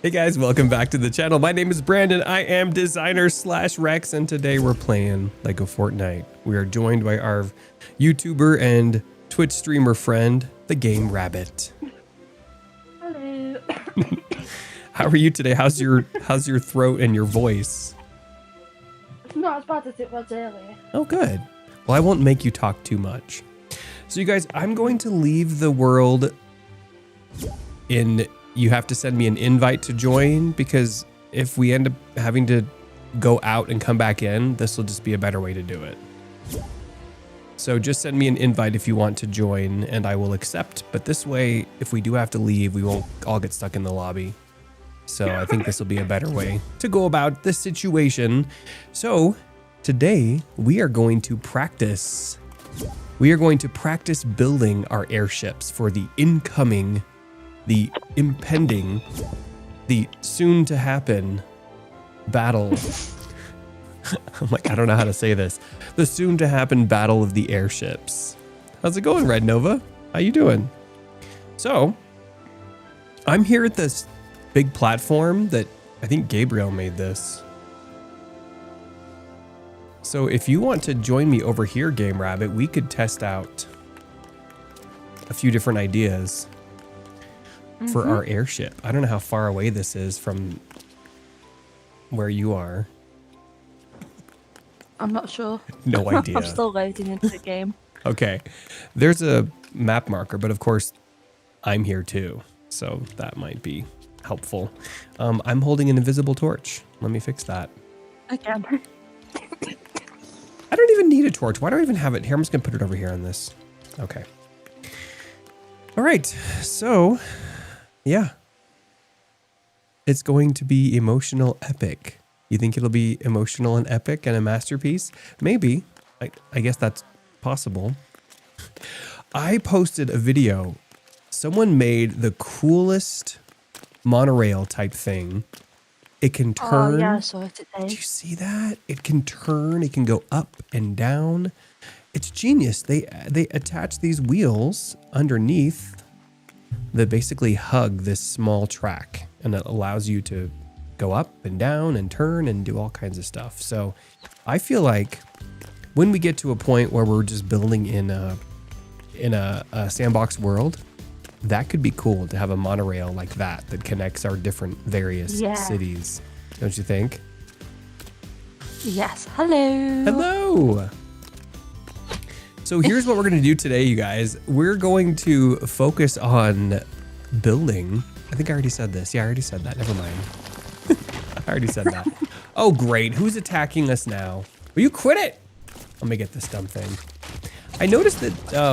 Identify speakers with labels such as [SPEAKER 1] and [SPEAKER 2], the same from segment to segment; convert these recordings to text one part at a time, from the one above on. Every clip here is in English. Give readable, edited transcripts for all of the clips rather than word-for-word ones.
[SPEAKER 1] Hey guys, welcome back to the channel. My name is Brandon. I am designer / Rex, and today we're playing LEGO Fortnite. We are joined by our YouTuber and Twitch streamer friend, the Game Rabbit.
[SPEAKER 2] Hello.
[SPEAKER 1] How are you today? How's your throat and your voice?
[SPEAKER 2] It's not as bad as it was earlier.
[SPEAKER 1] Oh, good. Well, I won't make you talk too much. So you guys, I'm going to leave the world in. You have to send me an invite to join, because if we end up having to go out and come back in, this will just be a better way to do it. So just send me an invite if you want to join and I will accept. But this way, if we do have to leave, we won't all get stuck in the lobby. So I think this will be a better way to go about this situation. So today we are going to practice. We are going to practice building our airships for the incoming, the impending, the soon to happen battle. I'm like, I don't know how to say this. The soon to happen battle of the airships. How's it going, Red Nova? How you doing? So I'm here at this big platform that I think Gabriel made this. So if you want to join me over here, Game Rabbit, we could test out a few different ideas for our airship. I don't know how far away this is from where you are.
[SPEAKER 2] I'm not sure.
[SPEAKER 1] No idea.
[SPEAKER 2] I'm still loading into the game.
[SPEAKER 1] Okay. There's a map marker, but of course I'm here too. So that might be helpful. I'm holding an invisible torch. Let me fix that.
[SPEAKER 2] Again.
[SPEAKER 1] I don't even need a torch. Why do I even have it here? I'm just gonna put it over here on this. Okay. All right. So yeah, it's going to be emotional epic. You think it'll be emotional and epic and a masterpiece? Maybe. I guess that's possible. I posted a video. Someone made the coolest monorail type thing. It can turn.
[SPEAKER 2] Oh, yeah, I saw it today.
[SPEAKER 1] Did you see that? It can turn. It can go up and down. It's genius. They attach these wheels underneath that basically hug this small track, and it allows you to go up and down and turn and do all kinds of stuff. So I feel like when we get to a point where we're just building in a sandbox world, that could be cool to have a monorail like that connects our different various cities. Don't you think?
[SPEAKER 2] Yes. Hello.
[SPEAKER 1] Hello. So here's what we're going to do today, you guys. We're going to focus on building. I think I already said this. Yeah, I already said that. Never mind. I already said that. Oh, great. Who's attacking us now? Will you quit it? Let me get this dumb thing. I noticed that,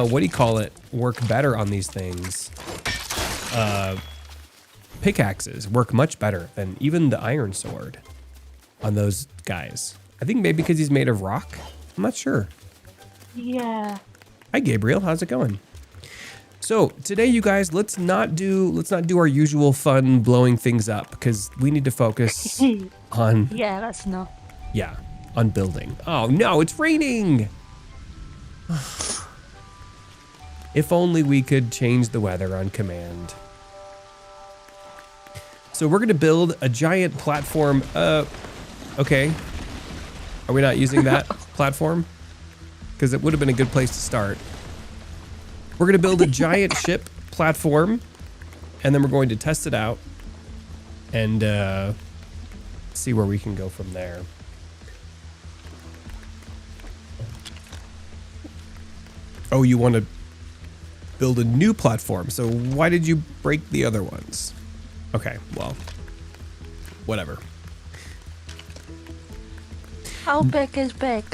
[SPEAKER 1] what do you call it, work better on these things. Pickaxes work much better than even the iron sword on those guys. I think maybe because he's made of rock. I'm not sure.
[SPEAKER 2] Yeah.
[SPEAKER 1] Hi, Gabriel. How's it going? So today, you guys, let's not do our usual fun blowing things up, because we need to focus on on building. Oh no, it's raining. If only we could change the weather on command. So we're gonna build a giant platform. Okay. Are we not using that platform? Because it would have been a good place to start. We're going to build a giant ship platform, and then we're going to test it out and see where we can go from there. Oh, you want to build a new platform. So why did you break the other ones? Okay, well, whatever.
[SPEAKER 2] How big is big?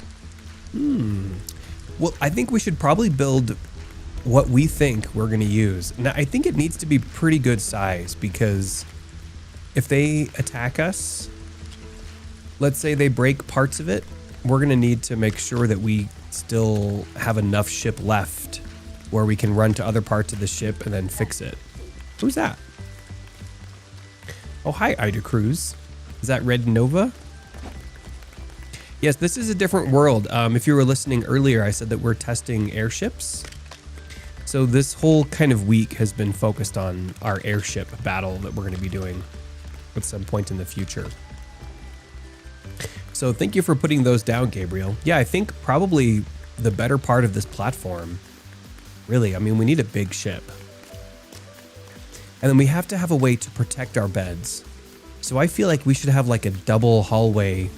[SPEAKER 1] Well, I think we should probably build what we think we're going to use. Now, I think it needs to be pretty good size, because if they attack us, let's say they break parts of it, we're going to need to make sure that we still have enough ship left where we can run to other parts of the ship and then fix it. Who's that? Oh, hi, Ida Cruz. Is that Red Nova? Yes, this is a different world. If you were listening earlier, I said that we're testing airships. So this whole kind of week has been focused on our airship battle that we're going to be doing. at some point in the future. So thank you for putting those down, Gabriel. Yeah, I think probably the better part of this platform, really, I mean, we need a big ship. And then we have to have a way to protect our beds. So I feel like we should have like a double hallway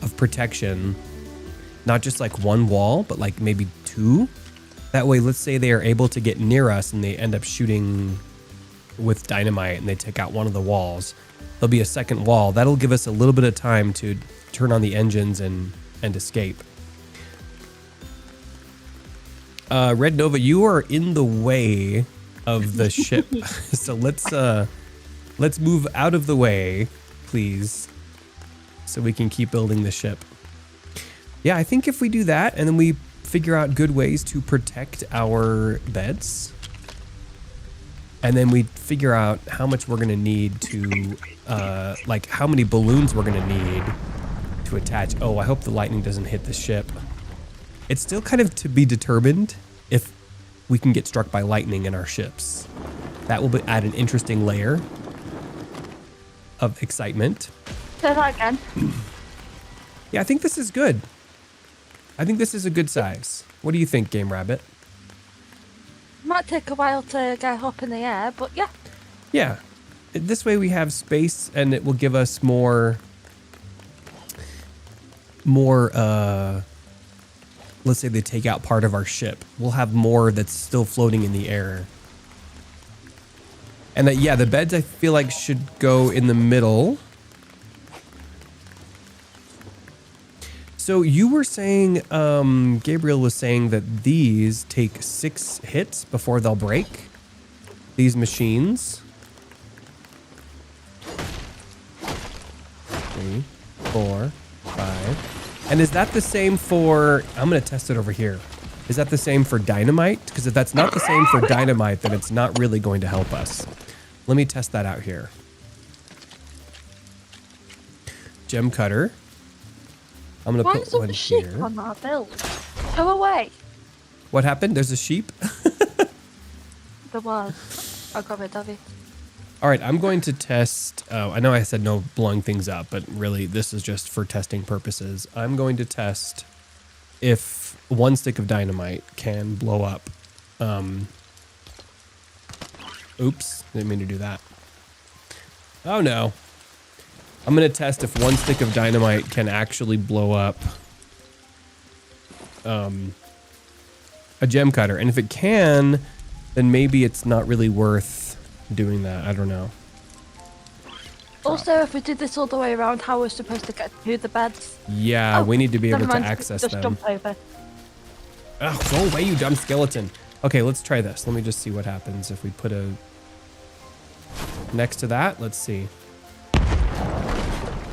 [SPEAKER 1] of protection. Not just like one wall, but like maybe two. That way, let's say they are able to get near us and they end up shooting with dynamite and they take out one of the walls. There'll be a second wall. That'll give us a little bit of time to turn on the engines and escape. Red Nova, you are in the way of the ship. So let's move out of the way, please, so we can keep building the ship. Yeah, I think if we do that and then we figure out good ways to protect our beds, and then we figure out how much we're gonna need to, like how many balloons we're gonna need to attach. Oh, I hope the lightning doesn't hit the ship. It's still kind of to be determined if we can get struck by lightning in our ships. That will add an interesting layer of excitement.
[SPEAKER 2] Say that again.
[SPEAKER 1] Yeah, I think this is good. I think this is a good size. What do you think, Game Rabbit?
[SPEAKER 2] Might take a while to get up in the air, but yeah.
[SPEAKER 1] Yeah. This way we have space and it will give us more, let's say they take out part of our ship. We'll have more that's still floating in the air. And yeah, the beds I feel like should go in the middle. So you were saying, Gabriel was saying that these take 6 hits before they'll break. These machines. 3, 4, 5. And is that the same for, I'm going to test it over here. Is that the same for dynamite? Because if that's not the same for dynamite, then it's not really going to help us. Let me test that out here. Gem cutter. I'm going to put one
[SPEAKER 2] sheep
[SPEAKER 1] here.
[SPEAKER 2] on that build? Go away.
[SPEAKER 1] What happened? There's a sheep?
[SPEAKER 2] There was. I got rid of it.
[SPEAKER 1] All right, I'm going to test. I know I said no blowing things up, but really this is just for testing purposes. I'm going to test if 1 stick of dynamite can blow up. Oops, didn't mean to do that. Oh no. I'm going to test if 1 stick of dynamite can actually blow up a gem cutter. And if it can, then maybe it's not really worth doing that. I don't know.
[SPEAKER 2] Also, if we did this all the way around, how we're supposed to get to the beds?
[SPEAKER 1] Yeah, we need to be able
[SPEAKER 2] never
[SPEAKER 1] to
[SPEAKER 2] mind,
[SPEAKER 1] access
[SPEAKER 2] just
[SPEAKER 1] them.
[SPEAKER 2] jump over.
[SPEAKER 1] Oh, go away, you dumb skeleton. Okay, let's try this. Let me just see what happens if we put a... Next to that, let's see.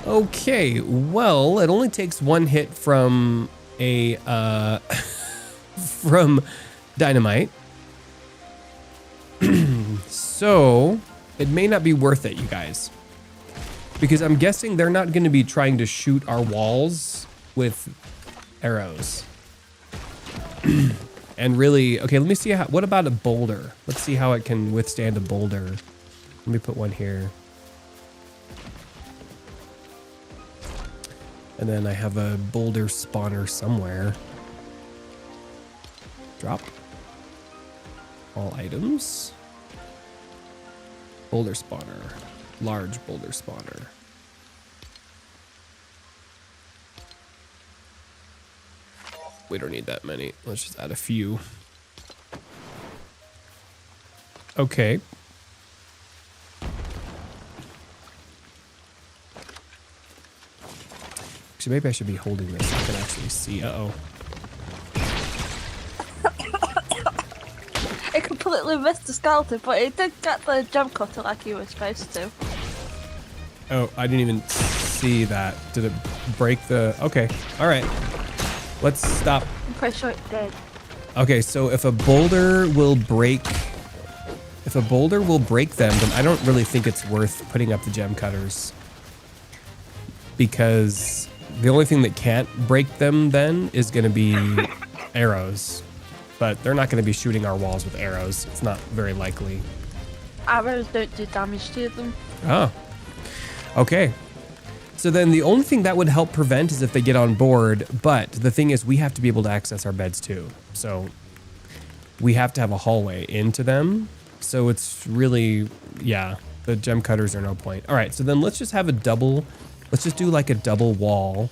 [SPEAKER 1] Okay, well, it only takes 1 hit from a from dynamite. So it may not be worth it, you guys, because I'm guessing they're not going to be trying to shoot our walls with arrows. And really, okay, let me see what about a boulder? Let's see how it can withstand a boulder. Let me put one here. And then I have a boulder spawner somewhere. Drop. All items. Boulder spawner. Large boulder spawner. We don't need that many. Let's just add a few. Okay. So maybe I should be holding this so I can actually see. Uh-oh.
[SPEAKER 2] It completely missed the skeleton, but it did get the gem cutter like you were supposed to.
[SPEAKER 1] Oh, I didn't even see that. Did it break the... Okay. All right. Let's stop.
[SPEAKER 2] I'm pretty sure it did.
[SPEAKER 1] Okay, so if a boulder will break... If a boulder will break them, then I don't really think it's worth putting up the gem cutters. Because the only thing that can't break them then is going to be arrows. But they're not going to be shooting our walls with arrows. It's not very likely.
[SPEAKER 2] Arrows don't do damage to them.
[SPEAKER 1] Oh, okay. So then the only thing that would help prevent is if they get on board. But the thing is, we have to be able to access our beds too. So we have to have a hallway into them. So it's really, yeah, the gem cutters are no point. All right, so then let's just have a double. Let's just do like a double wall.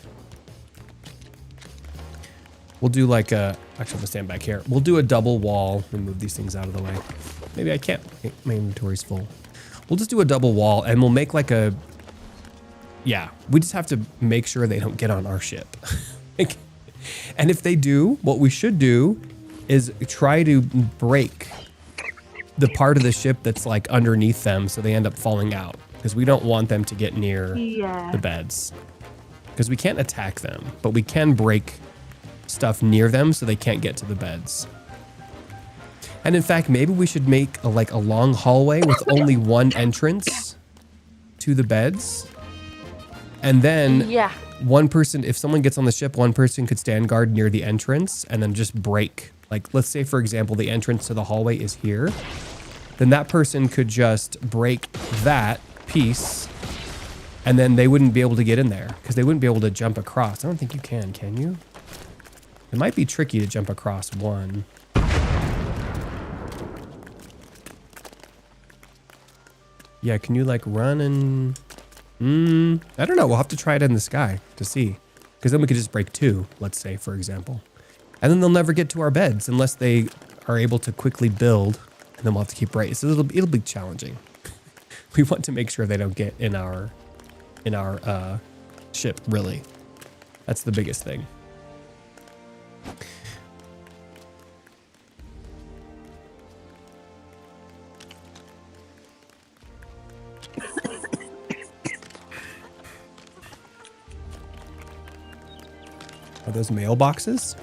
[SPEAKER 1] We'll do like a, actually I'm gonna stand back here. We'll do a double wall and move these things out of the way. Maybe I can't, my inventory's full. We'll just do a double wall and we'll make like a, yeah, we just have to make sure they don't get on our ship. And if they do, what we should do is try to break the part of the ship that's like underneath them so they end up falling out. Because we don't want them to get near the beds. Because we can't attack them, but we can break stuff near them so they can't get to the beds. And in fact, maybe we should make a long hallway with only one entrance to the beds. And then one person, if someone gets on the ship, one person could stand guard near the entrance and then just break. Like, let's say, for example, the entrance to the hallway is here. Then that person could just break that piece and then they wouldn't be able to get in there because they wouldn't be able to jump across. I don't think you can you? It might be tricky to jump across one. Yeah, can you like run and... I don't know. We'll have to try it in the sky to see. Because then we could just break two, let's say, for example. And then they'll never get to our beds unless they are able to quickly build. And then we'll have to keep breaking. So it'll be challenging. We want to make sure they don't get in our ship, really. That's the biggest thing. Are those mailboxes?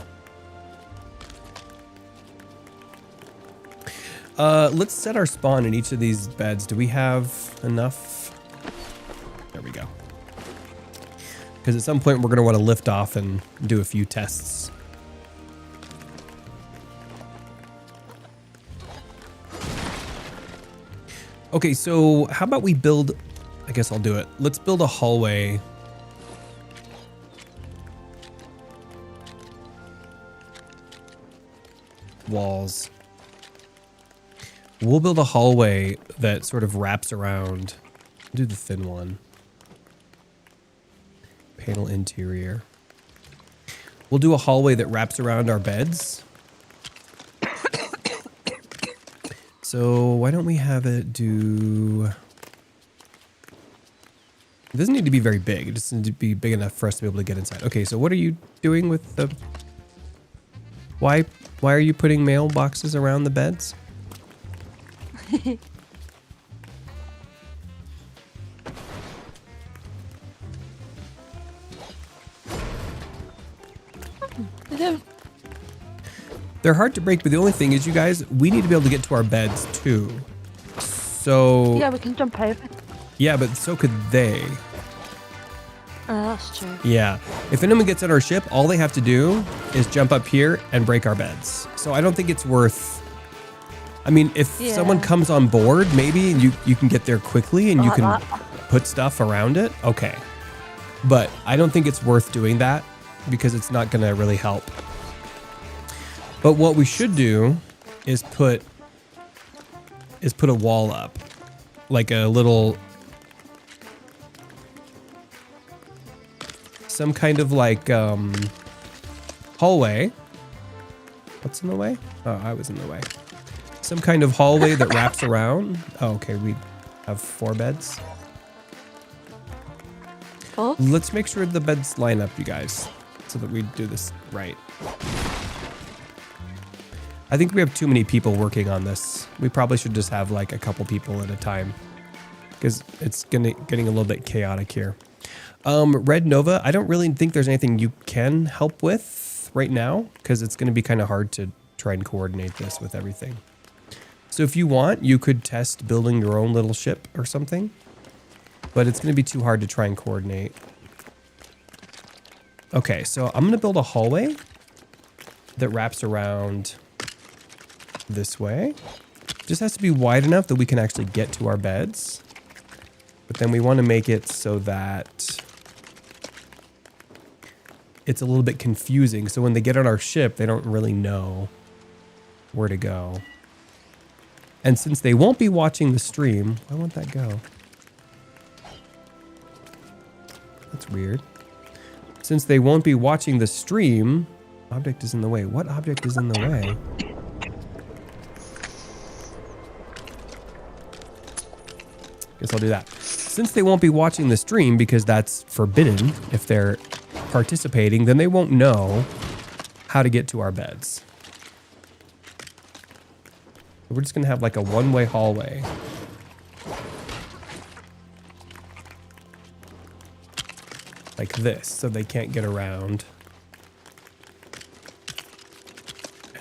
[SPEAKER 1] Let's set our spawn in each of these beds. Do we have enough? There we go. Because at some point we're going to want to lift off and do a few tests. Okay, so how about we build... I guess I'll do it. Let's build a hallway. Walls. We'll build a hallway that sort of wraps around. Do the thin one. Panel interior. We'll do a hallway that wraps around our beds. So why don't we have it do... It doesn't need to be very big. It just needs to be big enough for us to be able to get inside. Okay, so what are you doing with the... Why are you putting mailboxes around the beds? They're hard to break, but the only thing is, you guys, we need to be able to get to our beds too. So...
[SPEAKER 2] Yeah, we can jump over.
[SPEAKER 1] Yeah, but so could they.
[SPEAKER 2] Oh, that's true.
[SPEAKER 1] Yeah. If anyone gets on our ship, all they have to do is jump up here and break our beds. So I don't think it's worth... I mean, if someone comes on board, maybe you can get there quickly and you can put stuff around it. Okay. But I don't think it's worth doing that because it's not going to really help. But what we should do is put a wall up. Like a little... Some kind of like hallway. What's in the way? Oh, I was in the way. Some kind of hallway that wraps around. Oh, okay, we have 4 beds.
[SPEAKER 2] Oh.
[SPEAKER 1] Let's make sure the beds line up, you guys, so that we do this right. I think we have too many people working on this. We probably should just have like a couple people at a time because it's getting a little bit chaotic here. Red Nova, I don't really think there's anything you can help with right now because it's going to be kind of hard to try and coordinate this with everything. So if you want, you could test building your own little ship or something, but it's going to be too hard to try and coordinate. Okay, so I'm going to build a hallway that wraps around this way. Just has to be wide enough that we can actually get to our beds. But then we want to make it so that it's a little bit confusing. So when they get on our ship, they don't really know where to go. And since they won't be watching the stream, why won't that go? That's weird. Since they won't be watching the stream, object is in the way. What object is in the way? Guess I'll do that. Since they won't be watching the stream because that's forbidden if they're participating, then they won't know how to get to our beds. We're just going to have like a one-way hallway. Like this, so they can't get around.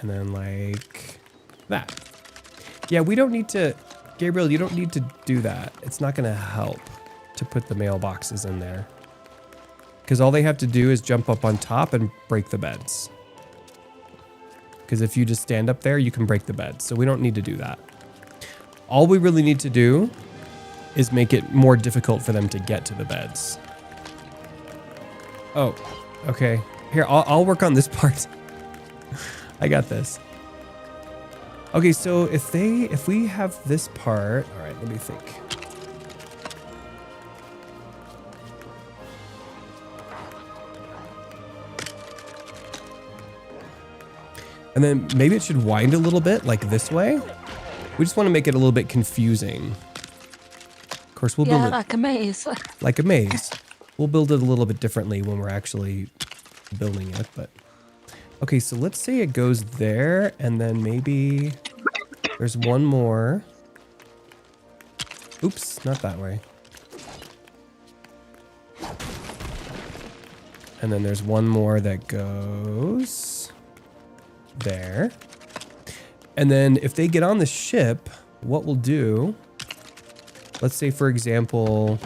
[SPEAKER 1] And then like that. Yeah, we don't need to... Gabriel, you don't need to do that. It's not going to help to put the mailboxes in there. Because all they have to do is jump up on top and break the beds. Because if you just stand up there, you can break the beds. So we don't need to do that. All we really need to do is make it more difficult for them to get to the beds. Oh, okay. Here, I'll work on this part. I got this. Okay, so if we have this part, all right, let me think. And then maybe it should wind a little bit like this way. We just want to make it a little bit confusing. Of course, we'll build it
[SPEAKER 2] like a maze.
[SPEAKER 1] Like a maze. We'll build it a little bit differently when we're actually building it, but okay, so let's say it goes there and then maybe there's one more. Oops, not that way. And then there's one more that goes there. And then if they get on the ship, what we'll do, let's say for example,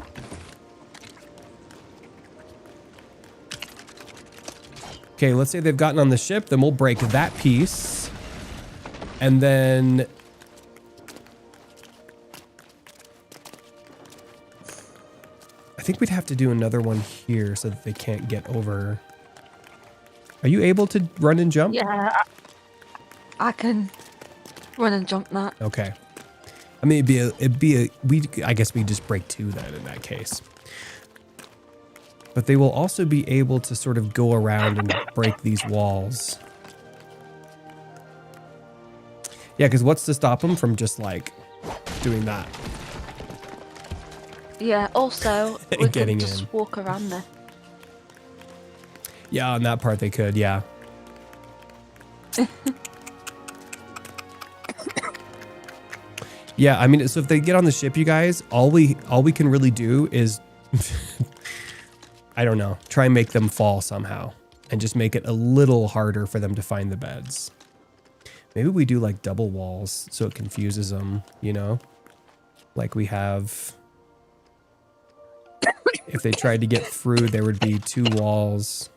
[SPEAKER 1] okay, let's say they've gotten on the ship, then we'll break that piece. And then I think we'd have to do another one here so that they can't get over. Are you able to run and jump?
[SPEAKER 2] Yeah, I can run and jump that.
[SPEAKER 1] Okay. I mean, I guess we just break two then in that case. But they will also be able to sort of go around and break these walls. Yeah, because what's to stop them from just like doing that?
[SPEAKER 2] Yeah, also, we
[SPEAKER 1] Getting
[SPEAKER 2] can just
[SPEAKER 1] in.
[SPEAKER 2] walk around there.
[SPEAKER 1] Yeah, on that part they could, yeah. Yeah, I mean, so if they get on the ship, you guys, all we can really do is, I don't know, try and make them fall somehow and just make it a little harder for them to find the beds. Maybe we do like double walls so it confuses them, you know? Like we have, if they tried to get through, there would be two walls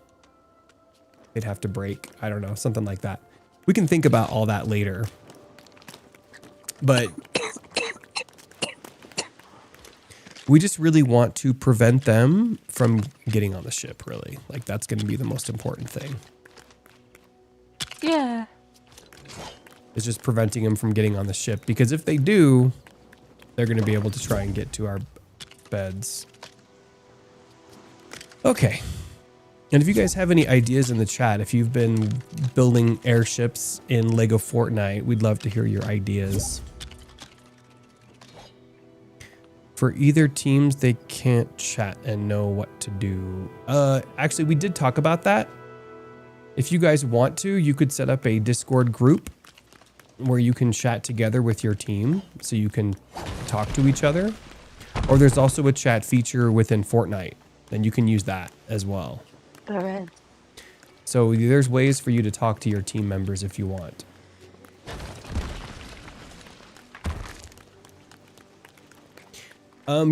[SPEAKER 1] they'd have to break. I don't know, something like that. We can think about all that later. But we just really want to prevent them from getting on the ship, really. Like, that's going to be the most important thing.
[SPEAKER 2] Yeah.
[SPEAKER 1] It's just preventing them from getting on the ship. Because if they do, they're going to be able to try and get to our beds. Okay. And if you guys have any ideas in the chat, if you've been building airships in LEGO Fortnite, we'd love to hear your ideas. For either teams, they can't chat and know what to do. Actually, we did talk about that. If you guys want to, you could set up a Discord group where you can chat together with your team so you can talk to each other. Or there's also a chat feature within Fortnite, and you can use that as well.
[SPEAKER 2] There is.
[SPEAKER 1] So there's ways for you to talk to your team members if you want.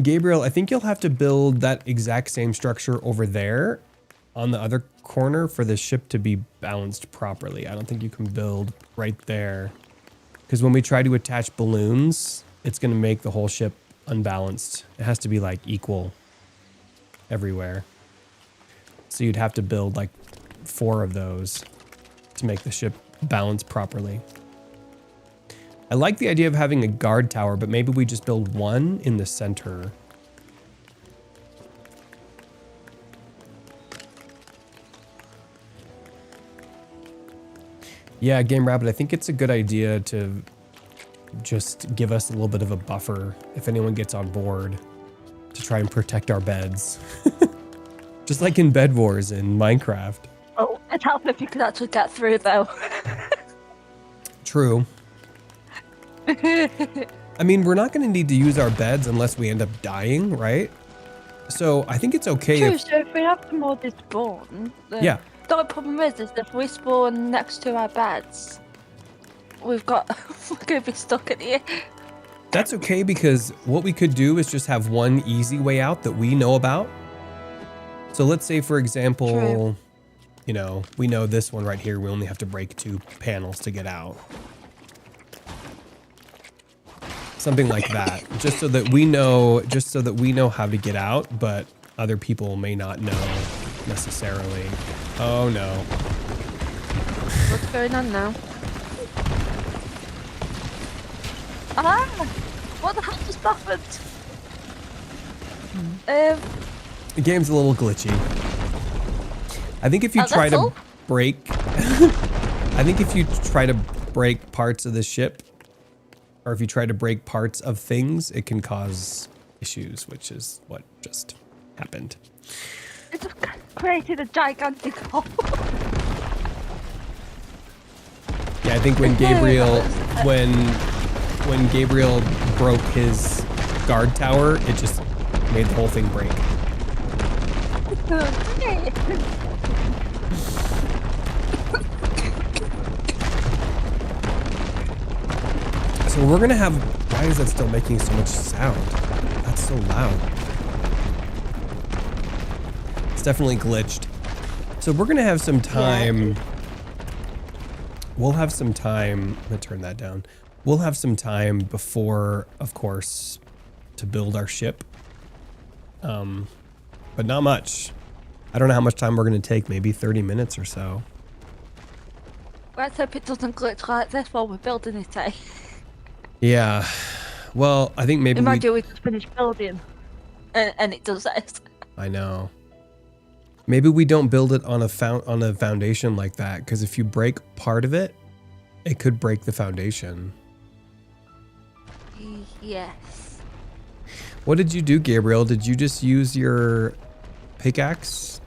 [SPEAKER 1] Gabriel, I think you'll have to build that exact same structure over there on the other corner for the ship to be balanced properly. I don't think you can build right there. Because when we try to attach balloons, it's going to make the whole ship unbalanced. It has to be like equal everywhere. So you'd have to build like 4 of those to make the ship balance properly. I like the idea of having a guard tower, but maybe we just build 1 in the center. Yeah, Game Rabbit, I think it's a good idea to just give us a little bit of a buffer if anyone gets on board to try and protect our beds. Just like in Bed Wars in Minecraft.
[SPEAKER 2] Oh, it'd help if you could actually get through, though.
[SPEAKER 1] True. I mean, we're not going to need to use our beds unless we end up dying, right? So I think it's okay
[SPEAKER 2] True,
[SPEAKER 1] if...
[SPEAKER 2] so if we have them all despawn, then
[SPEAKER 1] Yeah.
[SPEAKER 2] the only problem is if we spawn next to our beds, we're gonna be stuck in here.
[SPEAKER 1] That's okay, because what we could do is just have one easy way out that we know about. So let's say, for example,
[SPEAKER 2] True.
[SPEAKER 1] you know, we know this one right here, we only have to break 2 panels to get out. Something like that, just so that we know how to get out, but other people may not know necessarily. Oh no.
[SPEAKER 2] What's going on now? Ah! What the hell just happened?
[SPEAKER 1] The game's a little glitchy. I think if you try to break, I think if you try to break parts of the ship, or if you try to break parts of things, it can cause issues, which is what just happened.
[SPEAKER 2] It just created a gigantic hole.
[SPEAKER 1] Yeah, I think when Gabriel, when Gabriel broke his guard tower, it just made the whole thing break. So we're gonna have, why is that still making so much sound? That's so loud. It's definitely glitched. So we're gonna have some time. Yeah. We'll have some time, I'm gonna turn that down. We'll have some time before, of course, to build our ship. But not much. I don't know how much time we're gonna take, maybe 30 minutes or so.
[SPEAKER 2] Let's hope it doesn't glitch like this while we're building it, eh?
[SPEAKER 1] Yeah, well, I think maybe
[SPEAKER 2] imagine we just finish building and it does this.
[SPEAKER 1] I know. Maybe we don't build it on a foundation like that, because if you break part of it, it could break the foundation.
[SPEAKER 2] Yes.
[SPEAKER 1] What did you do, Gabriel? Did you just use your pickaxe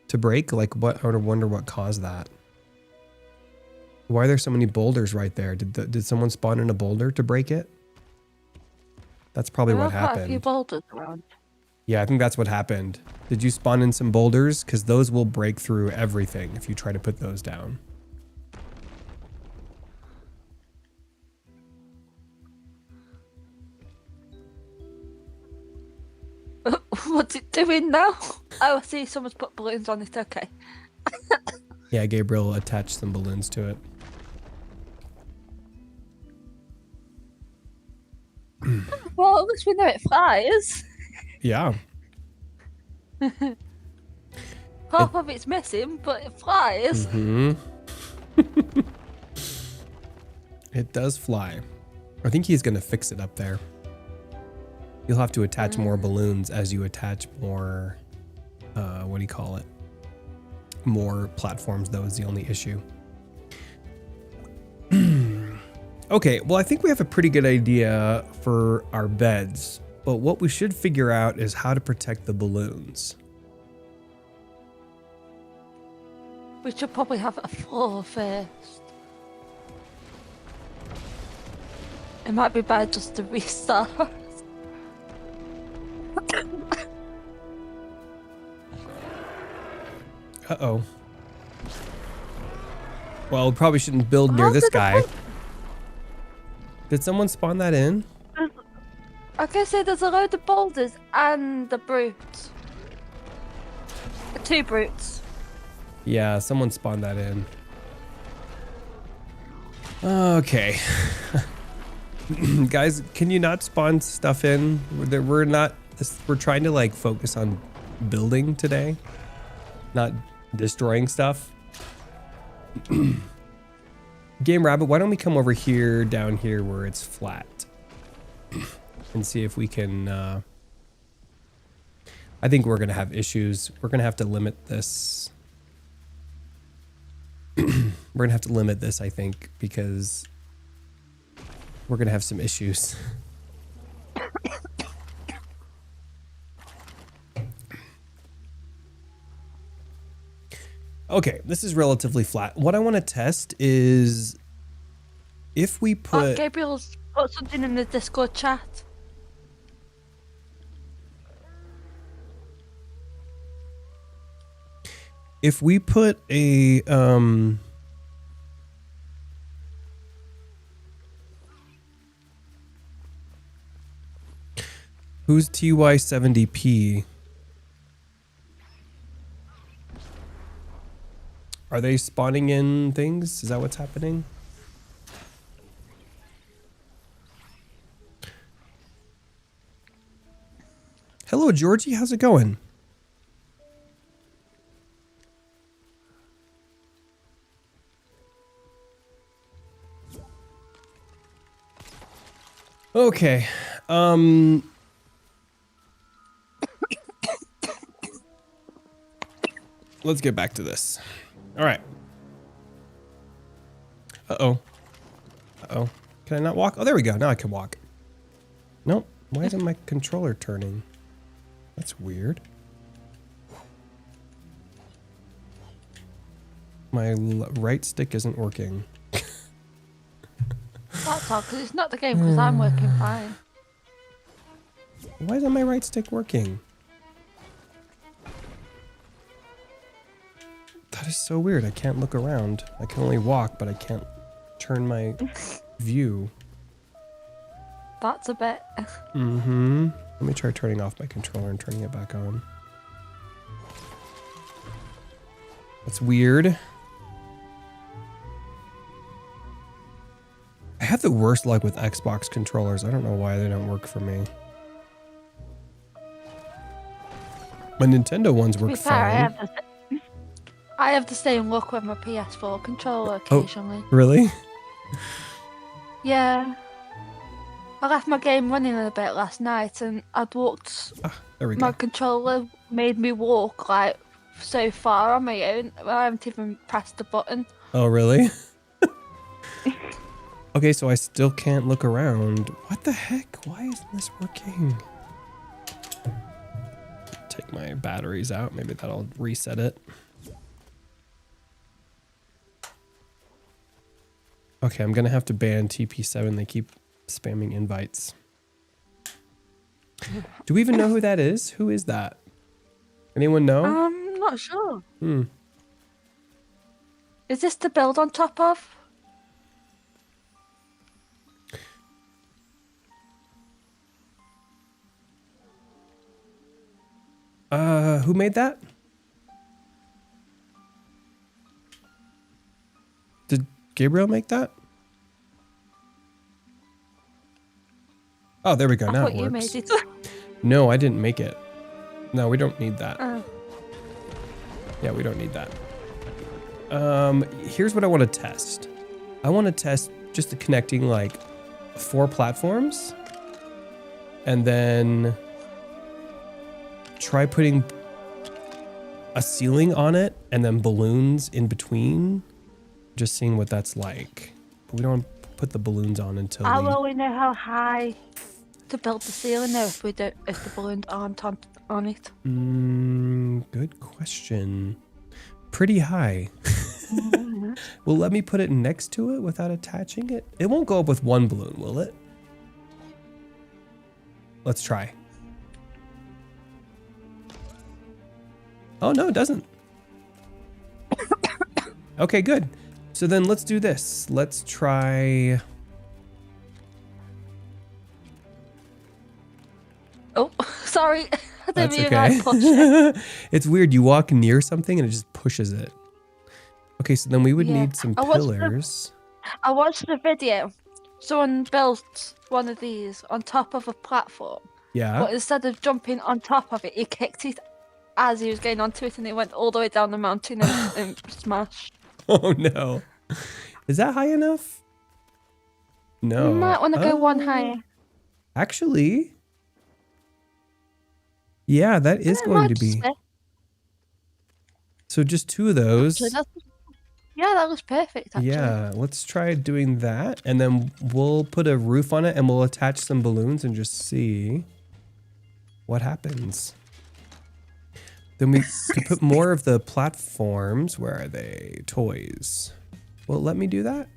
[SPEAKER 1] to break? Like what? I wonder what caused that. Why are there so many boulders right there? Did someone spawn in a boulder to break it? That's probably what happened.
[SPEAKER 2] Quite a few boulders around.
[SPEAKER 1] Yeah, I think that's what happened. Did you spawn in some boulders? Because those will break through everything if you try to put those down.
[SPEAKER 2] What's it doing now? Oh, I see someone's put balloons on it, okay.
[SPEAKER 1] Yeah, Gabriel attached some balloons to it.
[SPEAKER 2] Well, at least we know it flies.
[SPEAKER 1] Yeah.
[SPEAKER 2] Half of it's missing, but it flies.
[SPEAKER 1] Mm-hmm. It does fly. I think he's going to fix it up there. You'll have to attach more balloons as you attach more, what do you call it? More platforms, though, is the only issue. Okay, well, I think we have a pretty good idea for our beds, but what we should figure out is how to protect the balloons.
[SPEAKER 2] We should probably have a floor first. It might be better just to restart.
[SPEAKER 1] Uh-oh. Well, we probably shouldn't build near this guy. Did someone spawn that in?
[SPEAKER 2] I can say there's a load of boulders and the brutes. 2 brutes.
[SPEAKER 1] Yeah, someone spawned that in. Okay. Guys, can you not spawn stuff in? We're trying to like focus on building today, not destroying stuff. Game Rabbit, why don't we come over here, down here where it's flat and see if we can, I think we're going to have issues. We're going to have to limit this. We're going to have to limit this, I think, because we're going to have some issues. Okay, this is relatively flat. What I want to test is if we put...
[SPEAKER 2] Gabriel's put something in the Discord chat.
[SPEAKER 1] If we put a... Who's TY70P? Are they spawning in things? Is that what's happening? Hello, Georgie. How's it going? Okay. Let's get back to this. All right. Uh-oh. Uh-oh. Can I not walk? Oh, there we go. Now I can walk. Nope. Why isn't my controller turning? That's weird. My right stick isn't working.
[SPEAKER 2] That's all, because it's not the game, because I'm working fine.
[SPEAKER 1] Why isn't my right stick working? That is so weird. I can't look around. I can only walk, but I can't turn my view.
[SPEAKER 2] That's a bit...
[SPEAKER 1] Mm-hmm. Let me try turning off my controller and turning it back on. That's weird. I have the worst luck with Xbox controllers. I don't know why they don't work for me. My Nintendo ones work fine.
[SPEAKER 2] I have the same luck with my PS4 controller occasionally.
[SPEAKER 1] Oh, really?
[SPEAKER 2] Yeah. I left my game running a bit last night and I'd walked...
[SPEAKER 1] there we go.
[SPEAKER 2] My controller made me walk like so far on my own. I haven't even pressed the button.
[SPEAKER 1] Oh, really? Okay, so I still can't look around. What the heck? Why isn't this working? Take my batteries out. Maybe that'll reset it. Okay, I'm gonna have to ban TP7. They keep spamming invites. Do we even know who that is? Who is that? Anyone know?
[SPEAKER 2] I'm not sure. Is this the build on top of?
[SPEAKER 1] Who made that? Did Gabriel make that? Oh, there we go. Now it works. You made it. No, I didn't make it. No, we don't need that. Yeah, we don't need that. Here's what I want to test. I want to test just connecting like 4 platforms and then try putting a ceiling on it and then balloons in between. Just seeing what that's like. But we don't put the balloons on until
[SPEAKER 2] How will we know how high to build the ceiling though if the balloons aren't on it?
[SPEAKER 1] Good question. Pretty high. Well, let me put it next to it without attaching it. It won't go up with one balloon, will it? Let's try. Oh, no, it doesn't. Okay, good. So then let's do this. Let's try...
[SPEAKER 2] Oh, sorry. I didn't
[SPEAKER 1] That's
[SPEAKER 2] mean
[SPEAKER 1] okay.
[SPEAKER 2] I pushed it.
[SPEAKER 1] It's weird. You walk near something and it just pushes it. Okay, so then we would need some pillars.
[SPEAKER 2] I watched the video. someone built one of these on top of a platform,
[SPEAKER 1] Yeah.
[SPEAKER 2] but instead of jumping on top of it, he kicked it as he was getting onto it, and it went all the way down the mountain and smashed.
[SPEAKER 1] Oh no. Is that high enough?
[SPEAKER 2] We might
[SPEAKER 1] No.
[SPEAKER 2] want to go one higher.
[SPEAKER 1] Actually, yeah, that is
[SPEAKER 2] It
[SPEAKER 1] going
[SPEAKER 2] might
[SPEAKER 1] to
[SPEAKER 2] just
[SPEAKER 1] be.
[SPEAKER 2] be.
[SPEAKER 1] So just 2 of those.
[SPEAKER 2] Yeah, that looks perfect, actually.
[SPEAKER 1] Yeah, let's try doing that. And then we'll put a roof on it and we'll attach some balloons and just see what happens. Then we could put more of the platforms. Where are they? Toys. Will it let me do that?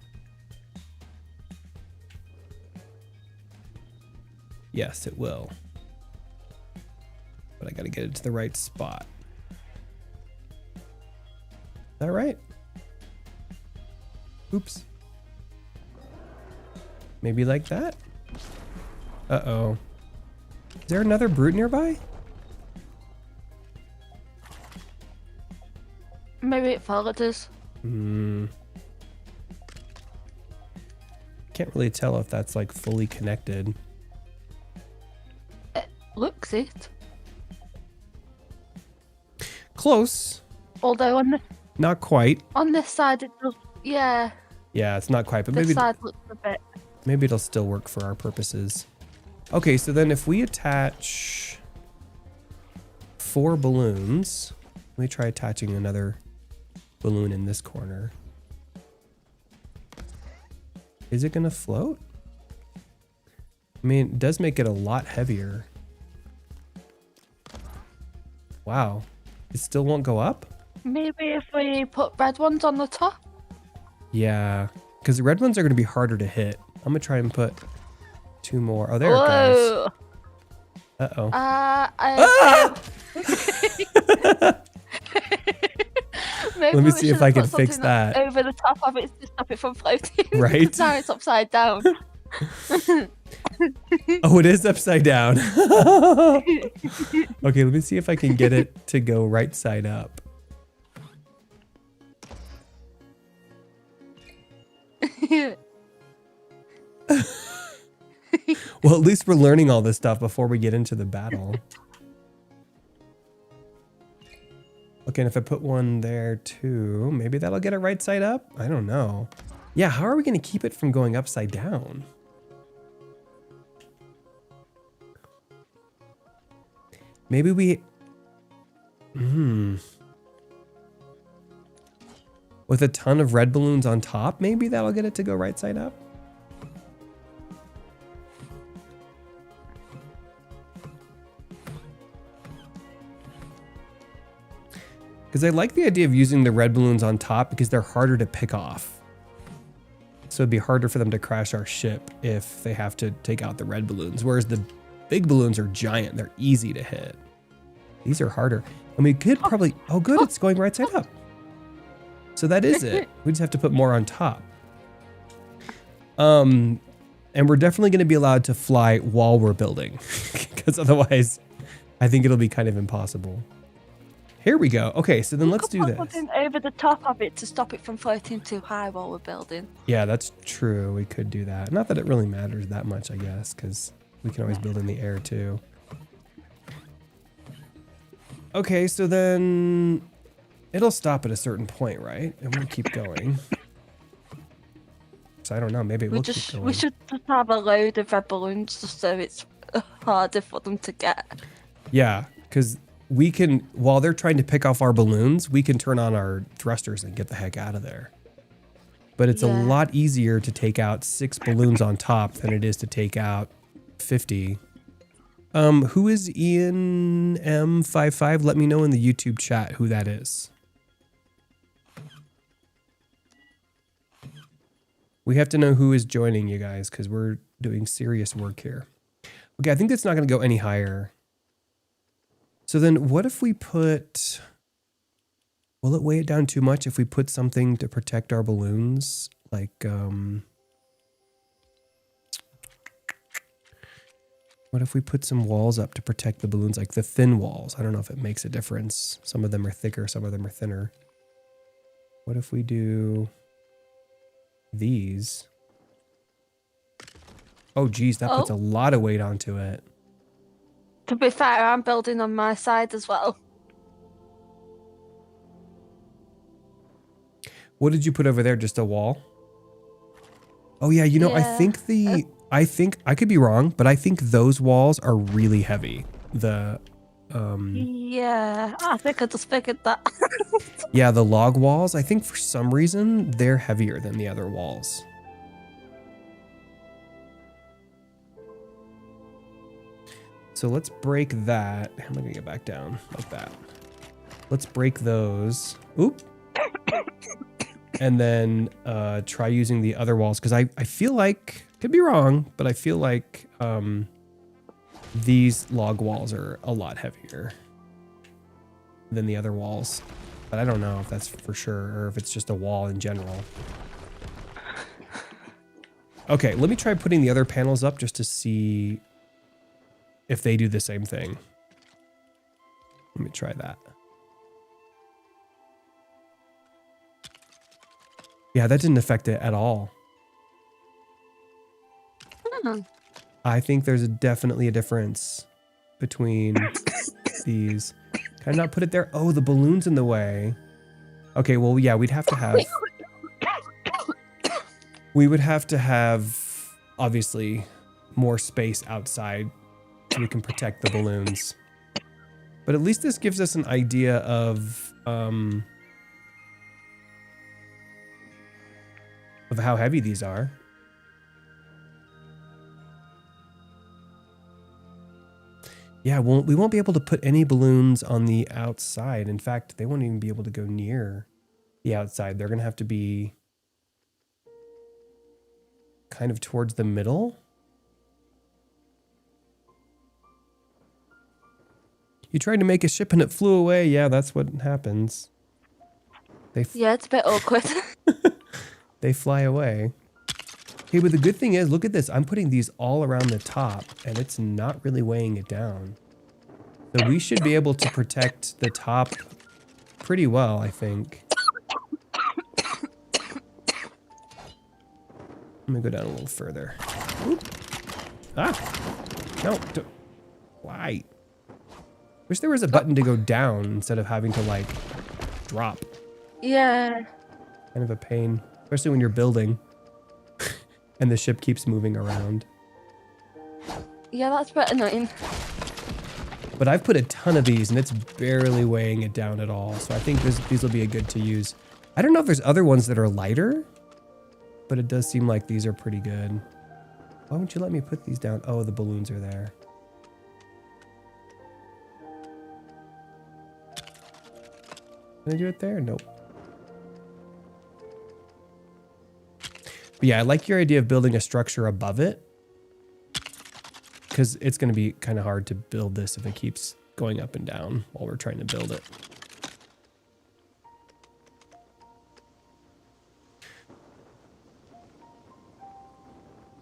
[SPEAKER 1] Yes, it will. But I gotta get it to the right spot. Is that right? Oops. Maybe like that? Uh-oh. Is there another brute nearby?
[SPEAKER 2] Maybe it followed us.
[SPEAKER 1] Can't really tell if that's like fully connected.
[SPEAKER 2] It looks it.
[SPEAKER 1] Close.
[SPEAKER 2] Although
[SPEAKER 1] Not quite.
[SPEAKER 2] on this side it does. Yeah,
[SPEAKER 1] Yeah, it's not quite, but
[SPEAKER 2] this
[SPEAKER 1] maybe
[SPEAKER 2] side looks a bit.
[SPEAKER 1] maybe it'll still work for our purposes. Okay, so then if we attach 4 balloons, let me try attaching another balloon in this corner. Is it gonna float? I mean, it does make it a lot heavier. Wow. It still won't go up?
[SPEAKER 2] Maybe if we put red ones on the top.
[SPEAKER 1] Yeah, because the red ones are going to be harder to hit. I'm going to try and put 2 more. Oh, there it goes. Uh-oh. Let me see if I can fix that.
[SPEAKER 2] Over the top of it to stop it from floating.
[SPEAKER 1] Right?
[SPEAKER 2] Now it's upside down.
[SPEAKER 1] Oh, it is upside down. Okay, let me see if I can get it to go right side up. Well, at least we're learning all this stuff before we get into the battle. Okay, and if I put one there too, maybe that'll get it right side up? I don't know. Yeah, how are we going to keep it from going upside down? Maybe we... With a ton of red balloons on top, maybe that'll get it to go right side up? Because I like the idea of using the red balloons on top because they're harder to pick off. So it'd be harder for them to crash our ship if they have to take out the red balloons. Whereas the big balloons are giant. They're easy to hit. These are harder. And we could probably... Oh, good. It's going right side up. So that is it. We just have to put more on top. And we're definitely going to be allowed to fly while we're building. Because otherwise, I think it'll be kind of impossible. Here we go. Okay, so then let's do this.
[SPEAKER 2] Something over the top of it to stop it from floating too high while we're building.
[SPEAKER 1] Yeah, that's true. We could do that. Not that it really matters that much, I guess, because we can always build in the air too. Okay, so then it'll stop at a certain point, right? And we'll keep going. So I don't know. Maybe we'll keep going.
[SPEAKER 2] We should just have a load of red balloons just so it's harder for them to get.
[SPEAKER 1] Yeah, because we can, while they're trying to pick off our balloons, we can turn on our thrusters and get the heck out of there. But it's a lot easier to take out 6 balloons on top than it is to take out 50. Who is Ian M55? Let me know in the YouTube chat who that is. We have to know who is joining, you guys, because we're doing serious work here. Okay, I think that's not going to go any higher. So then what if we put... Will it weigh it down too much if we put something to protect our balloons? Like, what if we put some walls up to protect the balloons, like the thin walls? I don't know if it makes a difference. Some of them are thicker, some of them are thinner. What if we do these? Oh, geez, that puts a lot of weight onto it.
[SPEAKER 2] To be fair, I'm building on my side as well.
[SPEAKER 1] What did you put over there? Just a wall? Oh yeah, you know,
[SPEAKER 2] Yeah.
[SPEAKER 1] I think I could be wrong, but I think those walls are really heavy.
[SPEAKER 2] Yeah, I think I just figured that.
[SPEAKER 1] Yeah, the log walls, I think for some reason they're heavier than the other walls. So let's break that. How am I gonna get back down? Like that. Let's break those. Oop. And then try using the other walls, because I feel like, could be wrong, but I feel like these log walls are a lot heavier than the other walls. But I don't know if that's for sure or if it's just a wall in general. Okay, let me try putting the other panels up just to see if they do the same thing. Let me try that. Yeah, that didn't affect it at all. I think there's definitely a difference between these. Can I not put it there? Oh, the balloon's in the way. Okay, well, yeah, we would have to have, obviously, more space outside so we can protect the balloons. But at least this gives us an idea of how heavy these are. Yeah, we won't be able to put any balloons on the outside. In fact, they won't even be able to go near the outside. They're going to have to be kind of towards the middle. You tried to make a ship and it flew away. Yeah, that's what happens.
[SPEAKER 2] Yeah, it's a bit awkward.
[SPEAKER 1] They fly away. Okay, but the good thing is, look at this. I'm putting these all around the top, and it's not really weighing it down. So we should be able to protect the top pretty well, I think. Let me go down a little further. Oop. Ah! No, why? Wish there was a button to go down instead of having to, like, drop.
[SPEAKER 2] Yeah.
[SPEAKER 1] Kind of a pain, especially when you're building and the ship keeps moving around.
[SPEAKER 2] Yeah, that's a bit annoying.
[SPEAKER 1] But I've put a ton of these and it's barely weighing it down at all. So I think these will be a good to use. I don't know if there's other ones that are lighter, but it does seem like these are pretty good. Why won't you let me put these down? Oh, the balloons are there. Can I do it there? Nope. But yeah, I like your idea of building a structure above it, because it's going to be kind of hard to build this if it keeps going up and down while we're trying to build it.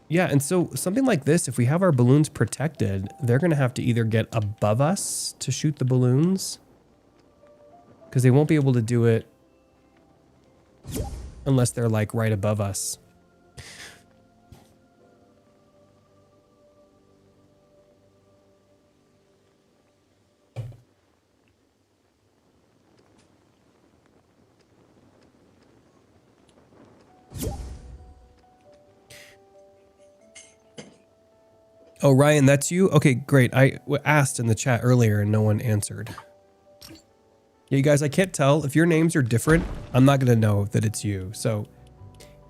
[SPEAKER 1] Yeah, and so something like this, if we have our balloons protected, they're going to have to either get above us to shoot the balloons, because they won't be able to do it unless they're like right above us. Oh, Ryan, that's you? Okay, great. I asked in the chat earlier and no one answered. Yeah, you guys, I can't tell. If your names are different, I'm not going to know that it's you. So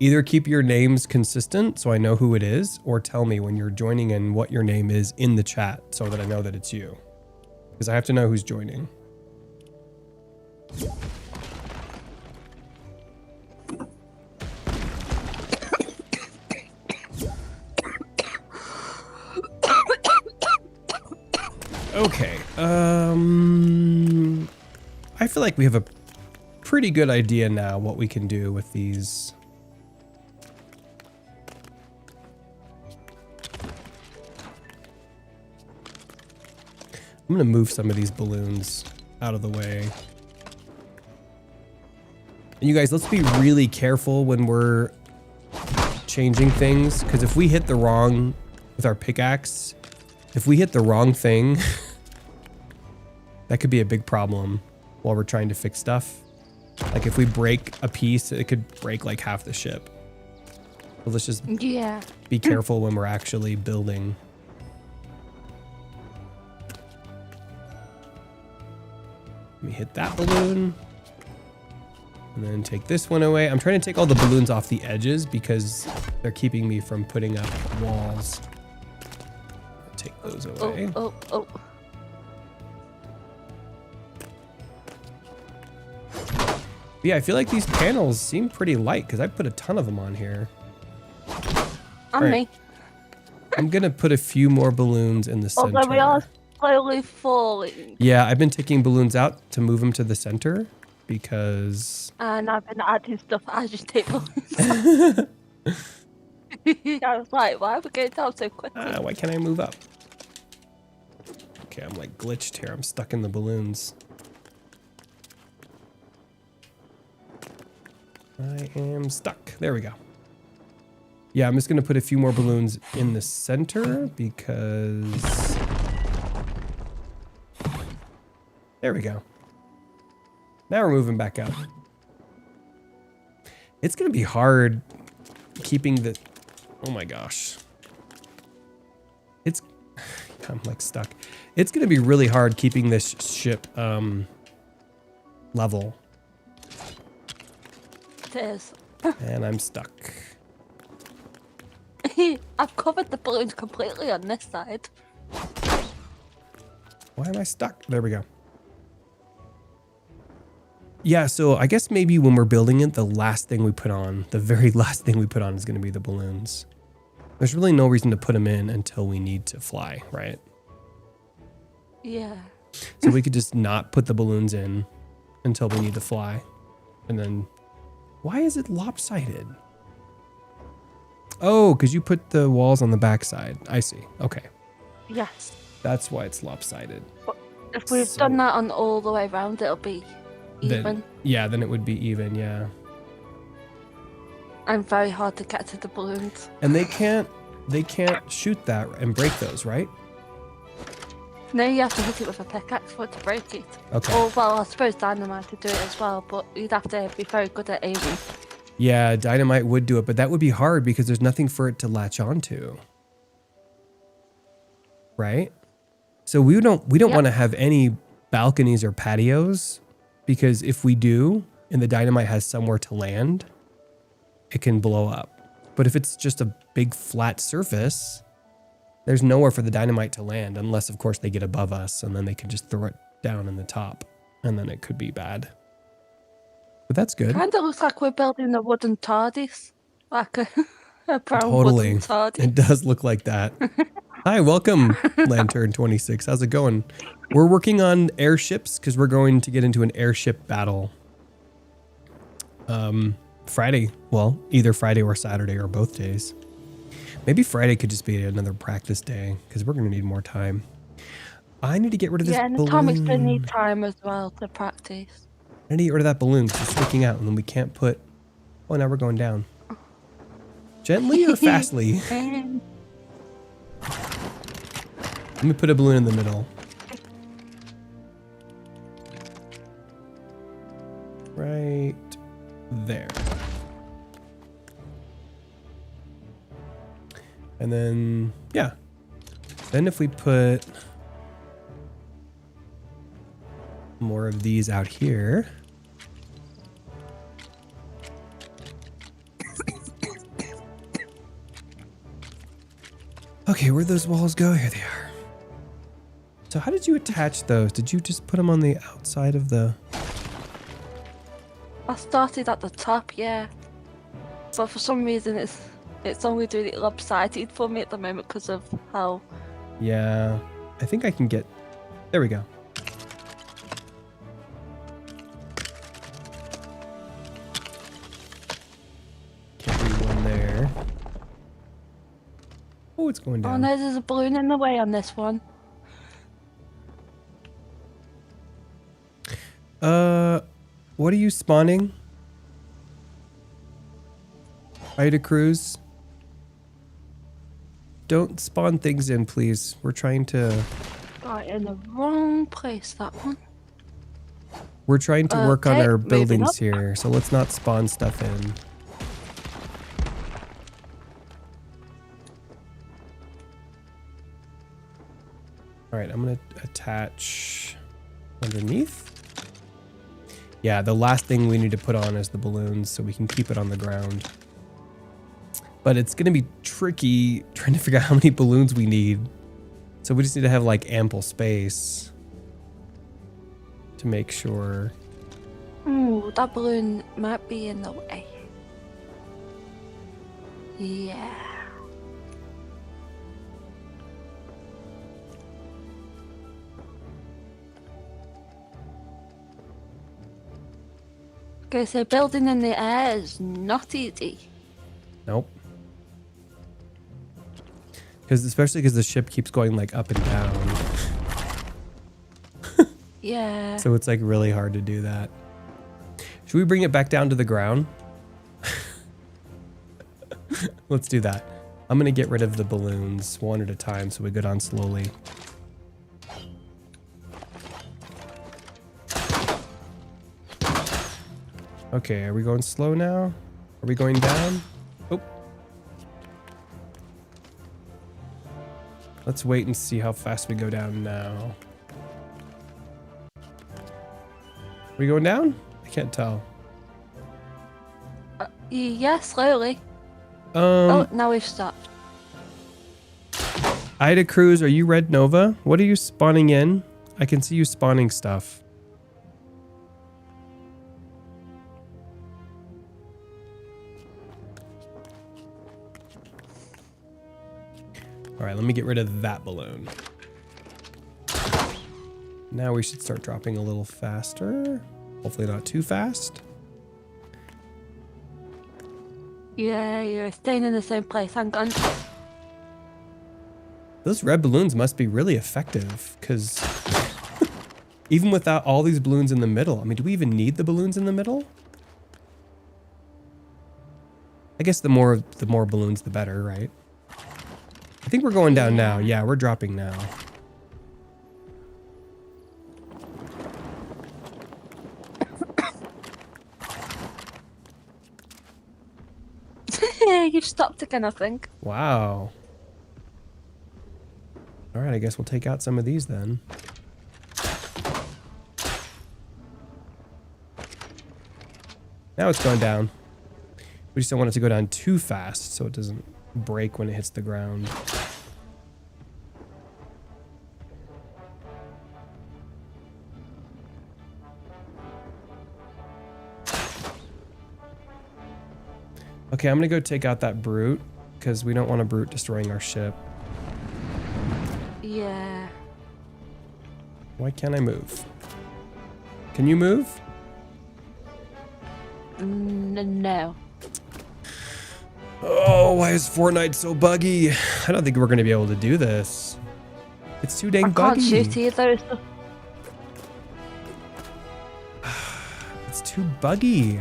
[SPEAKER 1] either keep your names consistent so I know who it is, or tell me when you're joining and what your name is in the chat so that I know that it's you. Because I have to know who's joining. Okay, I feel like we have a pretty good idea now what we can do with these. I'm gonna move some of these balloons out of the way. And you guys, let's be really careful when we're changing things, because if we hit the wrong with our pickaxe, if we hit the wrong thing, that could be a big problem while we're trying to fix stuff. Like if we break a piece, it could break like half the ship. So let's just be careful when we're actually building. Let me hit that balloon. And then take this one away. I'm trying to take all the balloons off the edges because they're keeping me from putting up walls. Take those away.
[SPEAKER 2] Oh.
[SPEAKER 1] Yeah, I feel like these panels seem pretty light because I put a ton of them on here.
[SPEAKER 2] Me.
[SPEAKER 1] I'm going to put a few more balloons in the center.
[SPEAKER 2] Although we are slowly falling.
[SPEAKER 1] Yeah, I've been taking balloons out to move them to the center because...
[SPEAKER 2] And I've been adding stuff as you take balloons. I was like, why are we going down so quickly?
[SPEAKER 1] Why can't I move up? Okay, I'm like glitched here. I'm stuck in the balloons. I am stuck. There we go. Yeah, I'm just going to put a few more balloons in the center because... There we go. Now we're moving back up. It's going to be hard keeping the... Oh my gosh. I'm like stuck. It's going to be really hard keeping this ship level.
[SPEAKER 2] It is.
[SPEAKER 1] And I'm stuck.
[SPEAKER 2] I've covered the balloons completely on this side.
[SPEAKER 1] Why am I stuck? There we go. Yeah, so I guess maybe when we're building it, the last thing we put on, the very last thing we put on is going to be the balloons. There's really no reason to put them in until we need to fly, right?
[SPEAKER 2] Yeah.
[SPEAKER 1] So we could just not put the balloons in until we need to fly. And then, why is it lopsided? Oh, because you put the walls on the backside. I see. Okay.
[SPEAKER 2] Yes.
[SPEAKER 1] That's why it's lopsided.
[SPEAKER 2] But if we've done that on all the way around, it'll be even.
[SPEAKER 1] Then it would be even, yeah.
[SPEAKER 2] And very hard to get to the balloons.
[SPEAKER 1] And they can't shoot that and break those, right?
[SPEAKER 2] No, you have to hit it with a pickaxe for it to break it.
[SPEAKER 1] Okay.
[SPEAKER 2] Or, well, I suppose dynamite to do it as well, but you'd have to be very good at aiming.
[SPEAKER 1] Yeah, dynamite would do it, but that would be hard because there's nothing for it to latch onto. Right? So we don't want to have any balconies or patios because if we do and the dynamite has somewhere to land, it can blow up. But if it's just a big flat surface, there's nowhere for the dynamite to land unless of course they get above us and then they can just throw it down in the top and then it could be bad. But that's good.
[SPEAKER 2] Kind of looks like we're building a wooden TARDIS. Like a brown wooden TARDIS.
[SPEAKER 1] It does look like that. Hi, welcome, Lantern26. How's it going? We're working on airships because we're going to get into an airship battle. Friday. Well, either Friday or Saturday or both days. Maybe Friday could just be another practice day because we're going to need more time. I need to get rid of this balloon. Yeah, and
[SPEAKER 2] Tommy's going to need time as well to practice.
[SPEAKER 1] I need to get rid of that balloon. It's sticking out and then we can't put... Oh, now we're going down. Gently or fastly? Let me put a balloon in the middle. Right there. And then, yeah. Then if we put more of these out here. Okay, where'd those walls go? Here they are. So how did you attach those? Did you just put them on the outside of the...
[SPEAKER 2] I started at the top, yeah. But for some reason it's only doing it lopsided for me at the moment because of how...
[SPEAKER 1] Yeah, I think I can get... There we go. Can't do one there. Oh, it's going down.
[SPEAKER 2] Oh no, there's a balloon in the way on this one.
[SPEAKER 1] What are you spawning? Ida Cruz? don't spawn things in, please. We're trying to...
[SPEAKER 2] Right, in the wrong place, that one.
[SPEAKER 1] We're trying to work on
[SPEAKER 2] Okay,
[SPEAKER 1] our
[SPEAKER 2] moving
[SPEAKER 1] buildings
[SPEAKER 2] up.
[SPEAKER 1] here, so let's not spawn stuff in. All right, I'm gonna attach underneath. Yeah, the last thing we need to put on is the balloons so we can keep it on the ground. But it's gonna be tricky trying to figure out how many balloons we need. So we just need to have like ample space to make sure.
[SPEAKER 2] Ooh, that balloon might be in the way. Yeah. Okay, so building in the air is not easy.
[SPEAKER 1] Nope. Especially because the ship keeps going like up and down.
[SPEAKER 2] Yeah.
[SPEAKER 1] So it's like really hard to do that. Should we bring it back down to the ground? Let's do that. I'm gonna get rid of the balloons one at a time so we go down slowly. Okay, are we going slow now? Are we going down? Oh. Let's wait and see how fast we go down now. Are we going down? I can't tell.
[SPEAKER 2] Yeah, slowly. Oh, now we've stopped.
[SPEAKER 1] Ida Cruz, are you Red Nova? What are you spawning in? I can see you spawning stuff. All right, let me get rid of that balloon. Now we should start dropping a little faster. Hopefully not too fast.
[SPEAKER 2] Yeah, you're staying in the same place. Hang on.
[SPEAKER 1] Those red balloons must be really effective because even without all these balloons in the middle, I mean, do we even need the balloons in the middle? I guess the more balloons, the better, right? I think we're going down now. Yeah, we're dropping now.
[SPEAKER 2] You've stopped again, I think.
[SPEAKER 1] Wow. All right, I guess we'll take out some of these then. Now it's going down. We just don't want it to go down too fast so it doesn't break when it hits the ground. Okay, I'm gonna go take out that brute because we don't want a brute destroying our ship.
[SPEAKER 2] Yeah.
[SPEAKER 1] Why can't I move? Can you move?
[SPEAKER 2] No.
[SPEAKER 1] Oh, why is Fortnite so buggy? I don't think we're gonna be able to do this. It's too dang buggy.
[SPEAKER 2] I can't shoot either.
[SPEAKER 1] It's too buggy.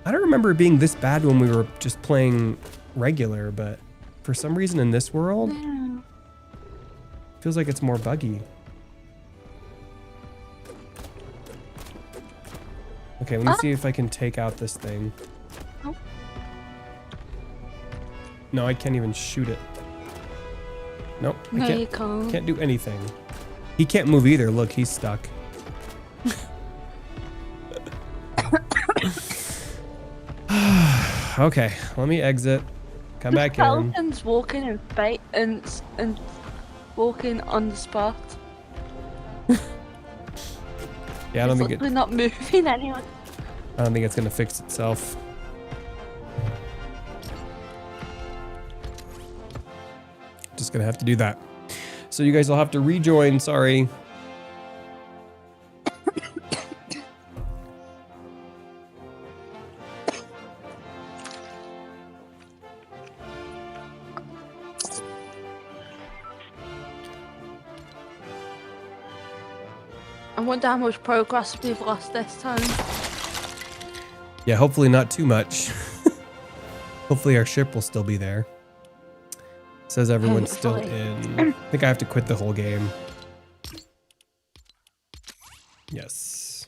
[SPEAKER 1] I don't remember it being this bad when we were just playing regular, but for some reason in this world, feels like it's more buggy. Okay, let me see if I can take out this thing.
[SPEAKER 2] Oh.
[SPEAKER 1] No, I can't even shoot it. Nope,
[SPEAKER 2] No,
[SPEAKER 1] I
[SPEAKER 2] you can't.
[SPEAKER 1] can't do anything. He can't move either. Look, he's stuck. Okay, let me exit. Come back in.
[SPEAKER 2] Skeleton's walking in fate and walking on the spot.
[SPEAKER 1] Yeah, I don't think
[SPEAKER 2] We're not moving anyway.
[SPEAKER 1] I don't think it's gonna fix itself. Just gonna have to do that. So you guys will have to rejoin. Sorry.
[SPEAKER 2] I wonder how much progress we've lost this time.
[SPEAKER 1] Yeah, hopefully not too much. Hopefully our ship will still be there. says everyone's still
[SPEAKER 2] Hopefully.
[SPEAKER 1] in. I think I have to quit the whole game. Yes.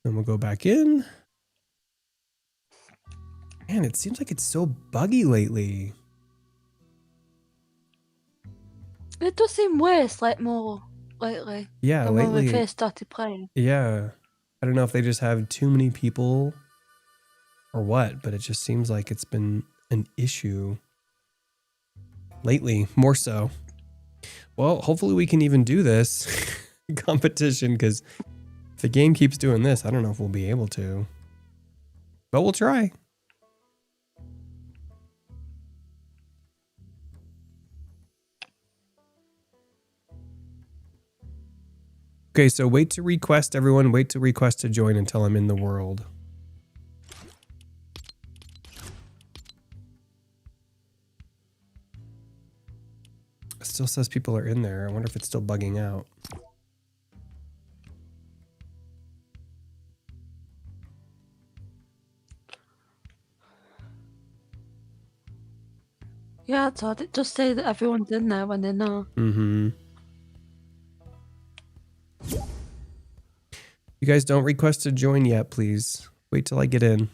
[SPEAKER 1] Then we'll go back in. Man, it seems like it's so buggy lately.
[SPEAKER 2] It does seem worse, like more lately.
[SPEAKER 1] Yeah,
[SPEAKER 2] than when we
[SPEAKER 1] lately.
[SPEAKER 2] first started playing.
[SPEAKER 1] Yeah. I don't know if they just have too many people or what, but it just seems like it's been an issue lately, more so. Well, hopefully we can even do this competition, because if the game keeps doing this, I don't know if we'll be able to. But we'll try. Okay, so wait to request, everyone. Wait to request to join until I'm in the world. It still says people are in there. I wonder if it's still bugging out.
[SPEAKER 2] Yeah, it's odd. It does say that everyone's in there when they're not.
[SPEAKER 1] Mm-hmm. You guys don't request to join yet, please. Wait till I get in.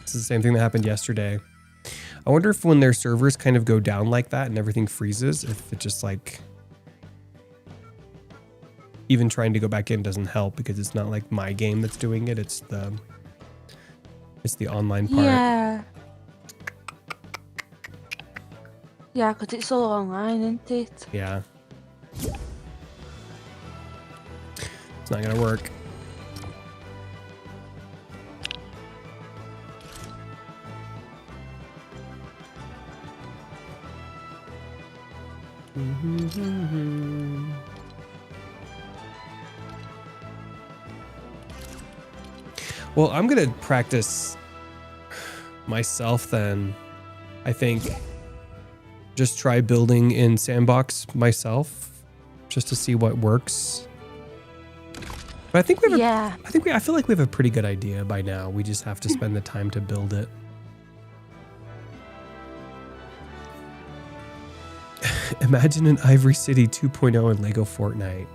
[SPEAKER 1] This is the same thing that happened yesterday. I wonder if when their servers kind of go down like that and everything freezes, if it just like... even trying to go back in doesn't help, because it's not like my game that's doing it. It's the online part.
[SPEAKER 2] Yeah. Yeah, because it's all online, isn't it?
[SPEAKER 1] Yeah. It's not gonna work. Well, I'm gonna practice myself then. I think just try building in sandbox myself, just to see what works. But I think we have I feel like we have a pretty good idea by now. We just have to spend the time to build it. Imagine an Ivory City 2.0 in LEGO Fortnite.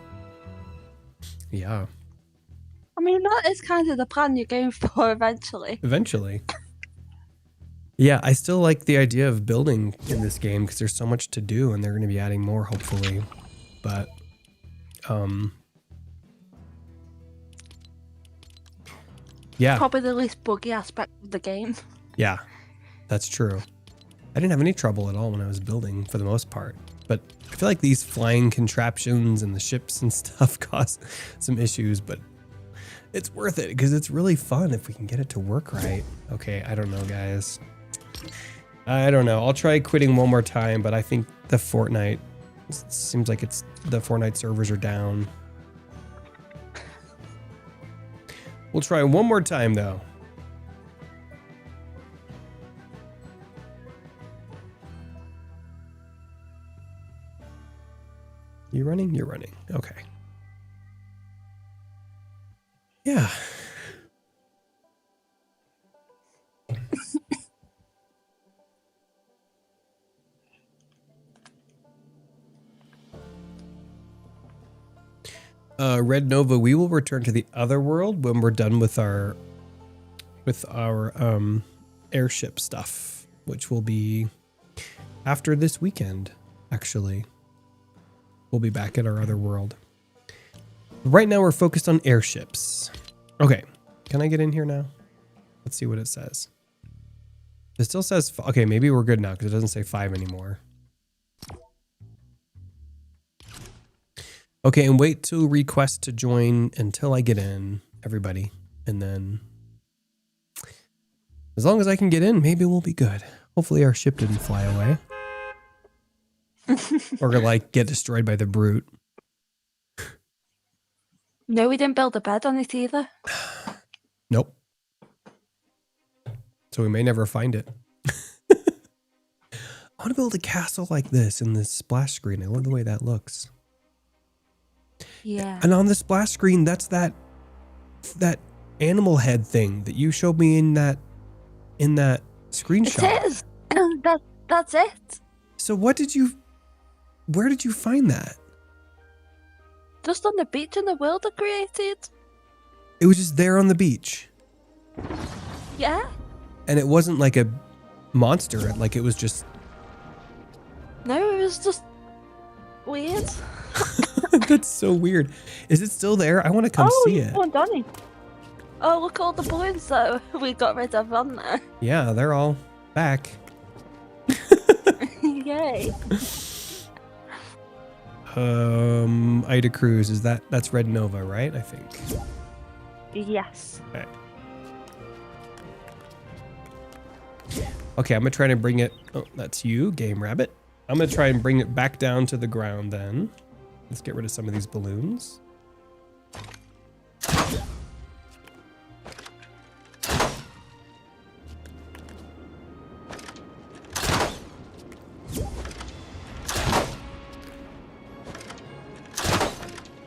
[SPEAKER 1] Yeah.
[SPEAKER 2] I mean, that is kind of the plan you're going for eventually.
[SPEAKER 1] Eventually. Yeah, I still like the idea of building in this game because there's so much to do, and they're going to be adding more, hopefully. But, yeah.
[SPEAKER 2] Probably the least buggy aspect of the game.
[SPEAKER 1] Yeah, that's true. I didn't have any trouble at all when I was building, for the most part. But I feel like these flying contraptions and the ships and stuff cause some issues, but it's worth it because it's really fun if we can get it to work right. Okay, I don't know, guys. I don't know. I'll try quitting one more time, but I think the Fortnite seems like the Fortnite servers are down. We'll try one more time though. You running? You're running. Okay. Yeah. Red Nova, we will return to the other world when we're done with our airship stuff, which will be after this weekend, actually. We'll be back at our other world. Right now we're focused on airships. Okay, can I get in here now? Let's see what it says. It still says, okay, maybe we're good now because it doesn't say 5 anymore. Okay, and wait to request to join until I get in, everybody. And then, as long as I can get in, maybe we'll be good. Hopefully our ship didn't fly away. Or like get destroyed by the brute.
[SPEAKER 2] No, we didn't build a bed on it either.
[SPEAKER 1] Nope. So we may never find it. I want to build a castle like this in this splash screen. I love the way that looks.
[SPEAKER 2] Yeah.
[SPEAKER 1] And on the splash screen, that's that animal head thing that you showed me in that screenshot.
[SPEAKER 2] It is. That's it.
[SPEAKER 1] So where did you find that?
[SPEAKER 2] Just on the beach in the world I created.
[SPEAKER 1] It was just there on the beach.
[SPEAKER 2] Yeah.
[SPEAKER 1] And it wasn't like a monster, like it was just...
[SPEAKER 2] No, it was just weird.
[SPEAKER 1] That's so weird. Is it still there? I want to come see it.
[SPEAKER 2] Oh, Donnie. Oh, look at all the balloons that we got rid of on there.
[SPEAKER 1] Yeah, they're all back.
[SPEAKER 2] Yay.
[SPEAKER 1] Ida Cruz, that's Red Nova, right? I think.
[SPEAKER 2] Yes.
[SPEAKER 1] Okay. Okay, I'm gonna try to bring it. Oh, that's you, Game Rabbit. I'm gonna try and bring it back down to the ground then. Let's get rid of some of these balloons.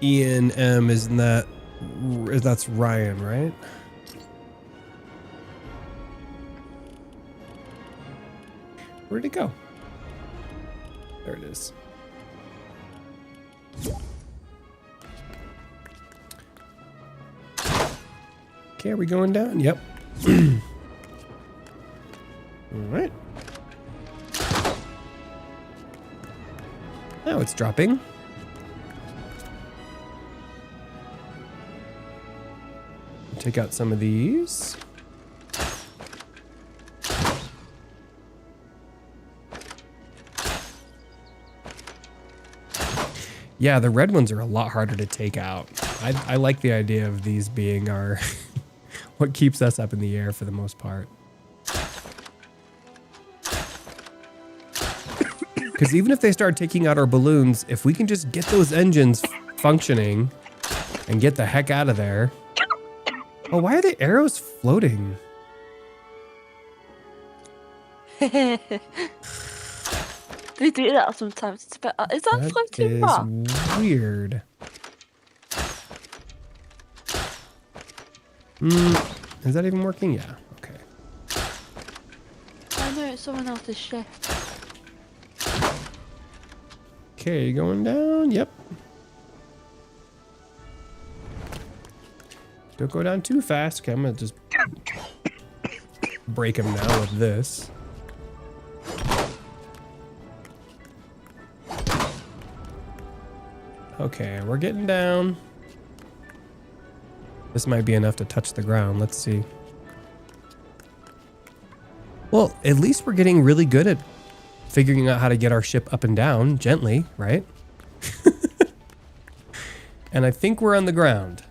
[SPEAKER 1] Ian M, isn't that's Ryan, right? Where'd it go? There it is. Okay, are we going down? Yep. All right. Now it's dropping. Take out some of these. Yeah, the red ones are a lot harder to take out. I like the idea of these being our what keeps us up in the air for the most part. Because even if they start taking out our balloons, if we can just get those engines functioning and get the heck out of there. Oh, why are the arrows floating?
[SPEAKER 2] They do that sometimes. It's a bit. Is that floating rock?
[SPEAKER 1] That is weird. Is that even working? Yeah. Okay.
[SPEAKER 2] I know it's someone else's ship.
[SPEAKER 1] Okay, going down. Yep. Don't go down too fast. Okay, I'm gonna just break him now with this. Okay, we're getting down. This might be enough to touch the ground. Let's see. Well, at least we're getting really good at figuring out how to get our ship up and down gently, right? And I think we're on the ground.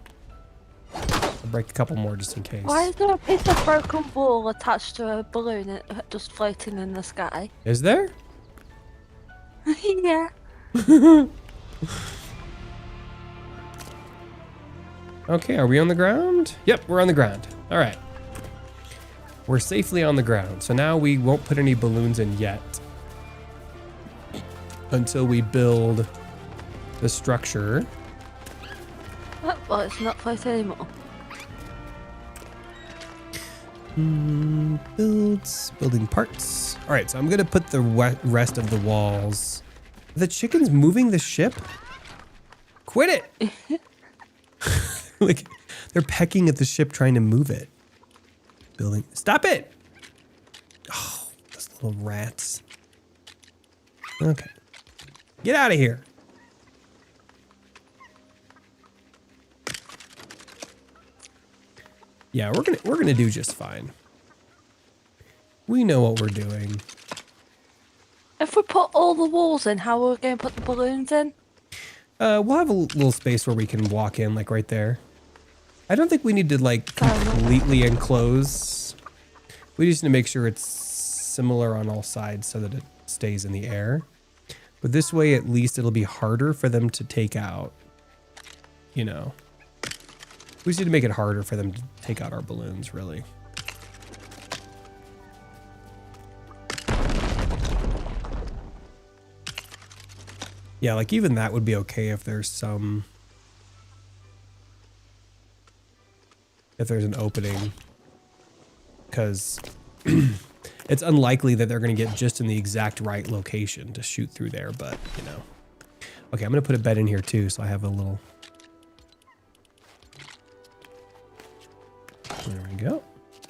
[SPEAKER 1] I'll break a couple more just in case.
[SPEAKER 2] Why is there a piece of broken wall attached to a balloon just floating in the sky?
[SPEAKER 1] Is there?
[SPEAKER 2] Yeah.
[SPEAKER 1] Okay, are we on the ground? Yep, we're on the ground. All right. We're safely on the ground. So now we won't put any balloons in yet until we build the structure.
[SPEAKER 2] Oh, well, it's not floating anymore.
[SPEAKER 1] Building parts. All right, so I'm gonna put the rest of the walls. Are the chickens moving the ship? Quit it! Like, they're pecking at the ship trying to move it. Building. Stop it! Oh, those little rats. Okay. Get out of here. Yeah, we're gonna do just fine. We know what we're doing.
[SPEAKER 2] If we put all the walls in, how are we going to put the balloons in?
[SPEAKER 1] We'll have a little space where we can walk in, like right there. I don't think we need to like completely enclose. We just need to make sure it's similar on all sides so that it stays in the air. But this way, at least it'll be harder for them to take out, you know. We just need to make it harder for them to take out our balloons, really. Yeah, like even that would be okay if there's some... if there's an opening, because it's unlikely that they're going to get just in the exact right location to shoot through there, but you know. Okay, I'm going to put a bed in here too, so I have a little... There we go.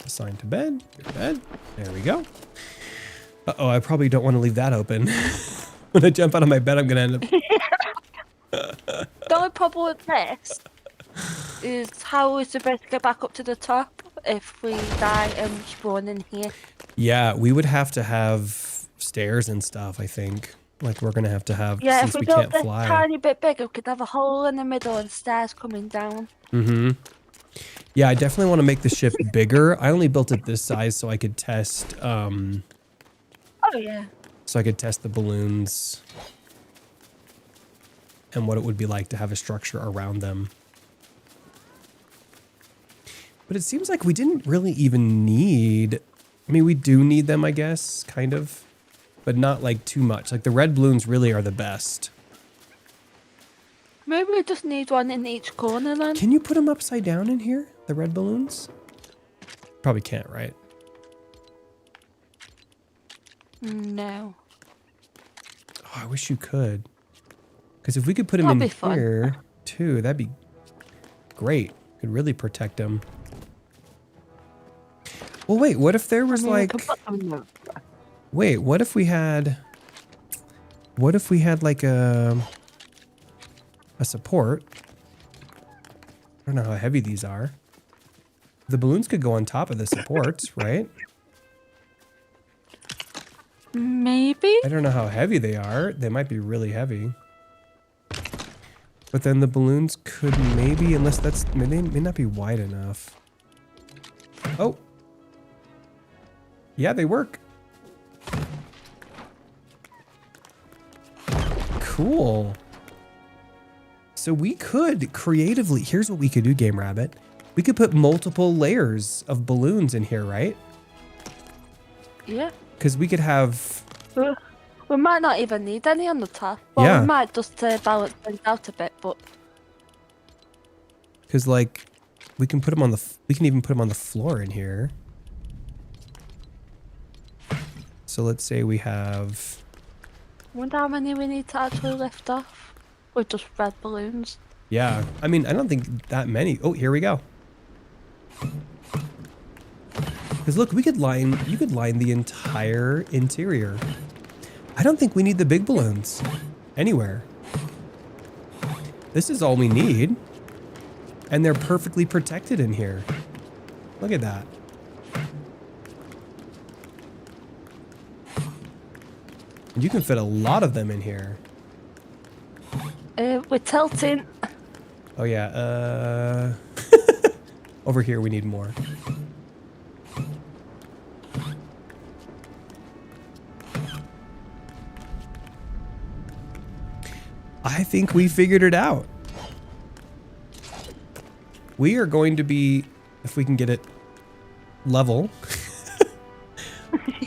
[SPEAKER 1] Assign to bed. Your bed. There we go. Uh-oh, I probably don't want to leave that open. When I jump out of my bed, I'm going to end up...
[SPEAKER 2] The only problem with this is how is the best to get back up to the top if we die and spawn in here?
[SPEAKER 1] Yeah, we would have to have stairs and stuff, I think. Like, we're going to have,
[SPEAKER 2] Yeah,
[SPEAKER 1] since
[SPEAKER 2] if we
[SPEAKER 1] we
[SPEAKER 2] built
[SPEAKER 1] can't
[SPEAKER 2] this
[SPEAKER 1] fly.
[SPEAKER 2] tiny bit bigger, we could have a hole in the middle and stairs coming down.
[SPEAKER 1] Mm-hmm. Yeah, I definitely want to make the ship bigger. I only built it this size so I could test,
[SPEAKER 2] Oh, yeah.
[SPEAKER 1] so I could test the balloons and what it would be like to have a structure around them. But it seems like we didn't really even need... I mean, we do need them, I guess, kind of. But not, like, too much. Like, the red balloons really are the best.
[SPEAKER 2] Maybe we just need one in each corner then.
[SPEAKER 1] Can you put them upside down in here? The red balloons? Probably can't, right?
[SPEAKER 2] No.
[SPEAKER 1] Oh, I wish you could. Because if we could put them
[SPEAKER 2] That'd
[SPEAKER 1] in
[SPEAKER 2] be fun.
[SPEAKER 1] here, too, that'd be great. Could really protect them. Well, wait, what if there was,
[SPEAKER 2] I mean, we
[SPEAKER 1] like...
[SPEAKER 2] can put them there.
[SPEAKER 1] Wait, what if we had... What if we had, like, a support? I don't know how heavy these are. The balloons could go on top of the supports, right?
[SPEAKER 2] Maybe?
[SPEAKER 1] I don't know how heavy they are. They might be really heavy. But then the balloons could maybe, unless that's... They may not be wide enough. Oh. Yeah, they work. Cool. So we could creatively... Here's what we could do, Game Rabbit. We could put multiple layers of balloons in here, right?
[SPEAKER 2] Yeah.
[SPEAKER 1] Because we could have...
[SPEAKER 2] We might not even need any on the top. Well,
[SPEAKER 1] Yeah.
[SPEAKER 2] we might just balance things out a bit, but...
[SPEAKER 1] Because, like, we can put them on the... We can even put them on the floor in here. So let's say we have...
[SPEAKER 2] I wonder how many we need to actually lift off. With just red balloons.
[SPEAKER 1] Yeah. I mean, I don't think that many. Oh, here we go. Because look, we could line... You could line the entire interior. I don't think we need the big balloons anywhere. This is all we need. And they're perfectly protected in here. Look at that. And you can fit a lot of them in here.
[SPEAKER 2] We're tilting.
[SPEAKER 1] Oh yeah, over here we need more. I think we figured it out. We are going to be, if we can get it level,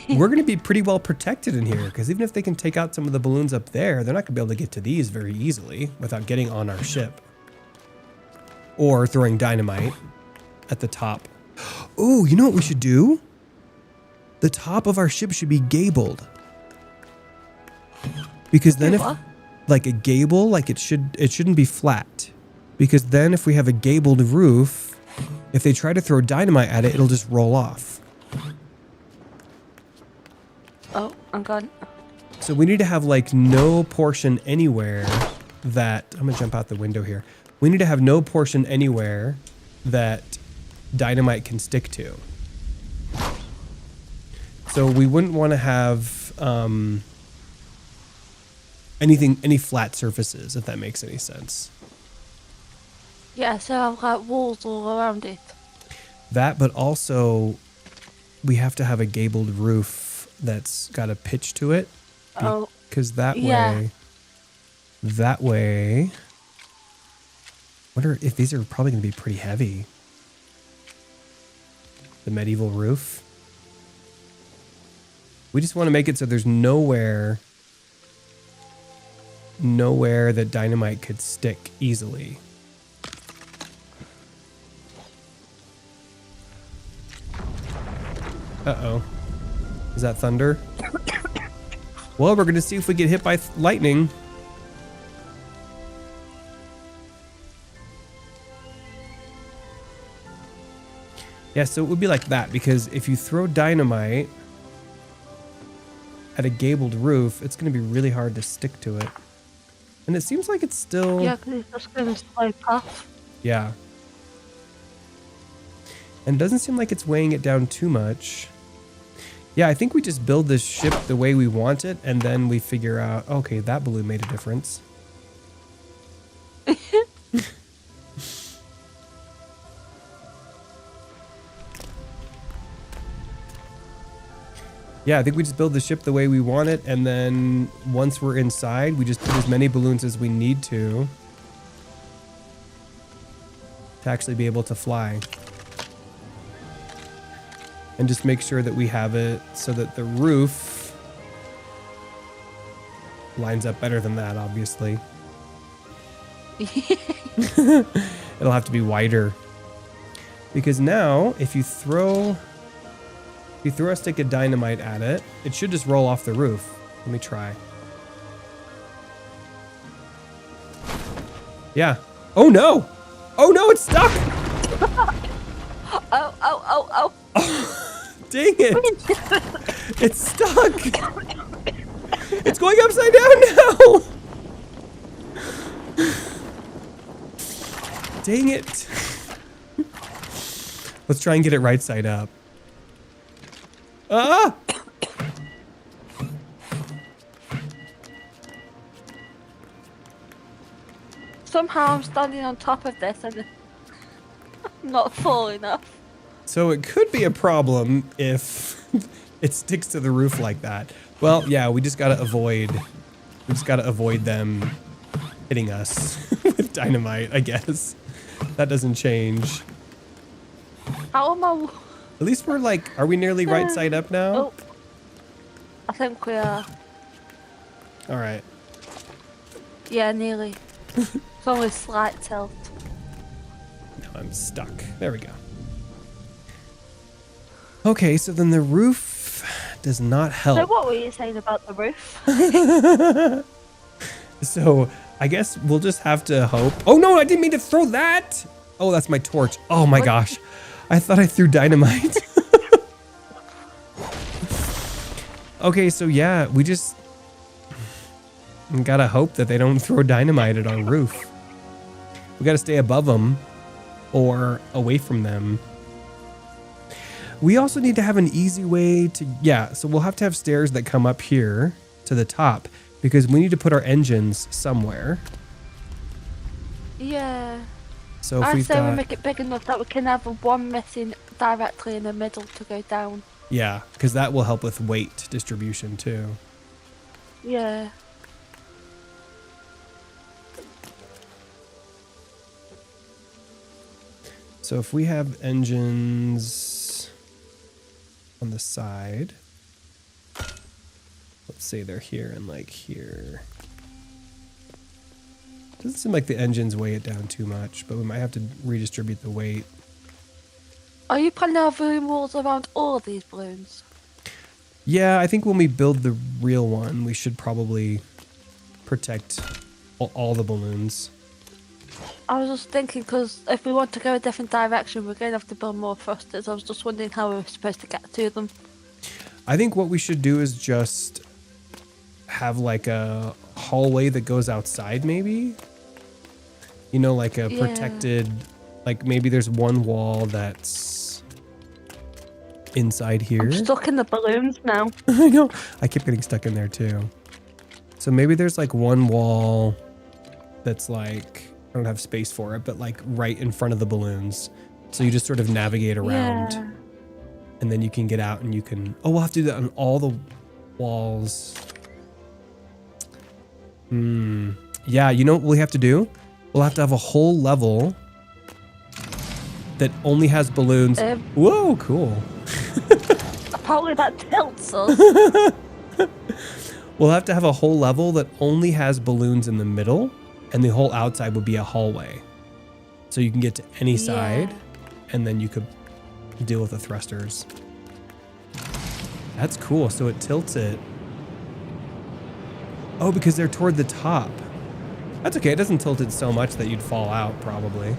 [SPEAKER 1] we're going to be pretty well protected in here, because even if they can take out some of the balloons up there, they're not going to be able to get to these very easily without getting on our ship. Or throwing dynamite at the top. Oh, you know what we should do? The top of our ship should be gabled. Because then if...
[SPEAKER 2] What?
[SPEAKER 1] Like a gable, like it shouldn't be flat. Because then if we have a gabled roof, if they try to throw dynamite at it, it'll just roll off.
[SPEAKER 2] Oh, I'm gone.
[SPEAKER 1] So we need to have like no portion anywhere that... I'm going to jump out the window here. We need to have no portion anywhere that dynamite can stick to. So we wouldn't want to have... any flat surfaces, if that makes any sense.
[SPEAKER 2] Yeah, so I've got walls all around it.
[SPEAKER 1] That, but also we have to have a gabled roof that's got a pitch to it.
[SPEAKER 2] Oh,
[SPEAKER 1] Because that
[SPEAKER 2] yeah.
[SPEAKER 1] way, wonder if these are probably going to be pretty heavy. The medieval roof. We just want to make it so there's nowhere that dynamite could stick easily. Uh-oh. Is that thunder? Well, we're going to see if we get hit by lightning. Yeah, so it would be like that, because if you throw dynamite at a gabled roof, it's going to be really hard to stick to it. And it seems like it's still...
[SPEAKER 2] Yeah, because it's just going to slope off.
[SPEAKER 1] Yeah. And it doesn't seem like it's weighing it down too much. Yeah, I think we just build this ship the way we want it, and then we figure out, okay, that balloon made a difference. Yeah, I think we just build the ship the way we want it, and then once we're inside, we just put as many balloons as we need to actually be able to fly. And just make sure that we have it so that the roof lines up better than that, obviously. It'll have to be wider. Because now, if you throw a stick of dynamite at it, it should just roll off the roof. Let me try. Yeah. Oh no! Oh no, it's stuck!
[SPEAKER 2] Oh.
[SPEAKER 1] Dang it! It's stuck! It's going upside down now! Dang it! Let's try and get it right side up. Ah!
[SPEAKER 2] Somehow I'm standing on top of this and I'm not falling off.
[SPEAKER 1] So it could be a problem if it sticks to the roof like that. Well, yeah, we just gotta avoid them hitting us with dynamite, I guess. That doesn't change.
[SPEAKER 2] How am I?
[SPEAKER 1] At least we're like, are we nearly right side up now?
[SPEAKER 2] Oh, I think we are.
[SPEAKER 1] All right.
[SPEAKER 2] Yeah, nearly. It's only a slight tilt.
[SPEAKER 1] Now I'm stuck. There we go. Okay, so then the roof does not help.
[SPEAKER 2] So what were you saying about the roof?
[SPEAKER 1] So I guess we'll just have to hope. Oh no, I didn't mean to throw that. Oh, that's my torch. Oh my gosh. I thought I threw dynamite. Okay, so yeah, we just gotta hope that they don't throw dynamite at our roof. We gotta stay above them or away from them. We also need to have an easy way to, yeah, so we'll have to have stairs that come up here to the top because we need to put our engines somewhere.
[SPEAKER 2] Yeah.
[SPEAKER 1] So if
[SPEAKER 2] I'd
[SPEAKER 1] we've
[SPEAKER 2] say
[SPEAKER 1] got,
[SPEAKER 2] we make it big enough that we can have one missing directly in the middle to go down.
[SPEAKER 1] yeah, because that will help with weight distribution too.
[SPEAKER 2] Yeah.
[SPEAKER 1] So if we have engines on the side, let's say they're here and like here. Doesn't seem like the engines weigh it down too much, but we might have to redistribute the weight.
[SPEAKER 2] Are you planning on having walls around all of these balloons?
[SPEAKER 1] Yeah, I think when we build the real one, we should probably protect all the balloons.
[SPEAKER 2] I was just thinking, because if we want to go a different direction, we're going to have to build more thrusters. I was just wondering how we're supposed to get to them.
[SPEAKER 1] I think what we should do is just have like a hallway that goes outside, maybe? You know, like a protected, like maybe there's one wall that's inside here.
[SPEAKER 2] I'm stuck in the balloons now.
[SPEAKER 1] I know. I keep getting stuck in there too. So maybe there's like one wall that's like, I don't have space for it, but like right in front of the balloons. So you just sort of navigate around and then you can get out and you can, oh, we'll have to do that on all the walls. Yeah, you know what we have to do? We'll have to have a whole level that only has balloons. Whoa, cool.
[SPEAKER 2] Apparently that tilts us.
[SPEAKER 1] We'll have to have a whole level that only has balloons in the middle, and the whole outside would be a hallway. So you can get to any side, and then you could deal with the thrusters. That's cool. So it tilts it. Oh, because they're toward the top. That's okay. It doesn't tilt it so much that you'd fall out, probably.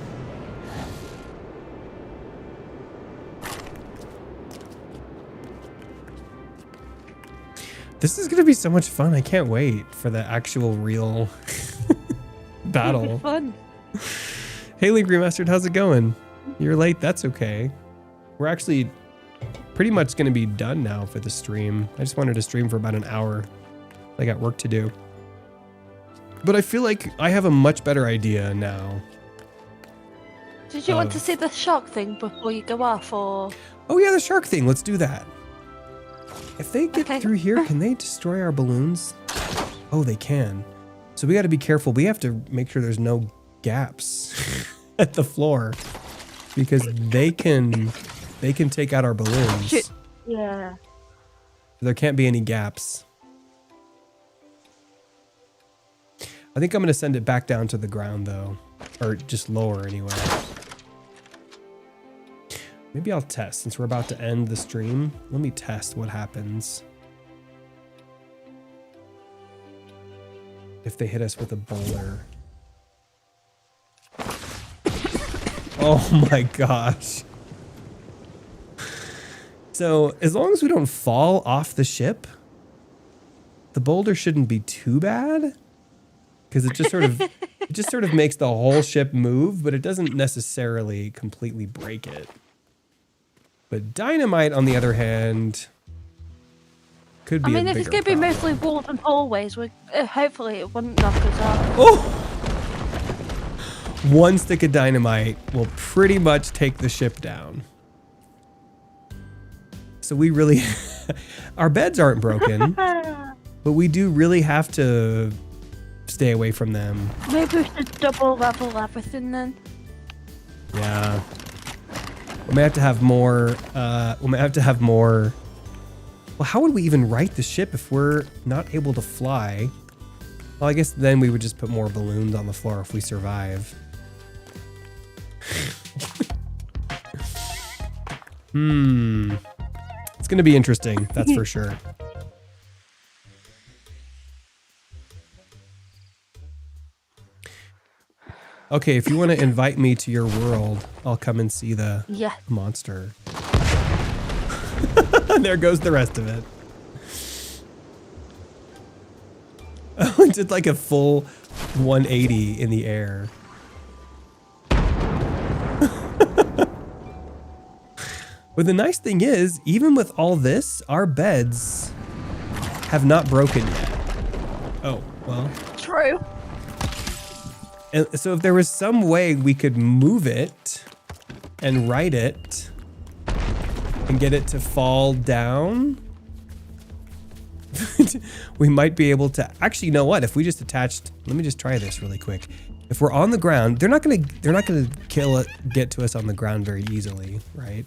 [SPEAKER 1] This is going to be so much fun. I can't wait for the actual real battle.
[SPEAKER 2] Fun.
[SPEAKER 1] Haley Remastered, how's it going? You're late. That's okay. We're actually pretty much going to be done now for the stream. I just wanted to stream for about an hour. I got work to do. But I feel like I have a much better idea now.
[SPEAKER 2] Did you want to see the shark thing before you go off, or?
[SPEAKER 1] Oh yeah, the shark thing. Let's do that. If they get through here, can they destroy our balloons? Oh, they can. So we got to be careful. We have to make sure there's no gaps at the floor because they can take out our balloons.
[SPEAKER 2] Shit. Yeah.
[SPEAKER 1] There can't be any gaps. I think I'm going to send it back down to the ground though, or just lower anyway. Maybe I'll test since we're about to end the stream. Let me test what happens if they hit us with a boulder. Oh my gosh. So as long as we don't fall off the ship, the boulder shouldn't be too bad because it just sort of makes the whole ship move, but it doesn't necessarily completely break it. But dynamite, on the other hand, could be. I mean, if it's going to be mostly
[SPEAKER 2] walls and hallways, hopefully it wouldn't knock us off.
[SPEAKER 1] Oh! One stick of dynamite will pretty much take the ship down. So we really, our beds aren't broken, but we do really have to stay away from them.
[SPEAKER 2] Maybe we should double level everything then.
[SPEAKER 1] Yeah. We may have to have more, well, how would we even right the ship if we're not able to fly? Well, I guess then we would just put more balloons on the floor if we survive. It's going to be interesting, that's for sure. Okay, if you want to invite me to your world, I'll come and see the monster. There goes the rest of it. Oh, it did like a full 180 in the air. But the nice thing is, even with all this, our beds have not broken yet. Oh, well.
[SPEAKER 2] True.
[SPEAKER 1] And so if there was some way we could move it and right it and get it to fall down, we might be able to actually, you know what? If we just attached, let me just try this really quick. If we're on the ground, they're not gonna get to us on the ground very easily, right?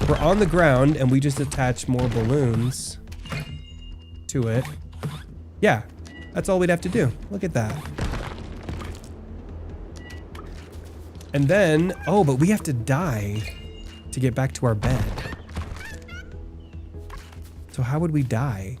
[SPEAKER 1] If we're on the ground and we just attach more balloons to it. Yeah, that's all we'd have to do. Look at that. And then, oh, but we have to die to get back to our bed. So how would we die?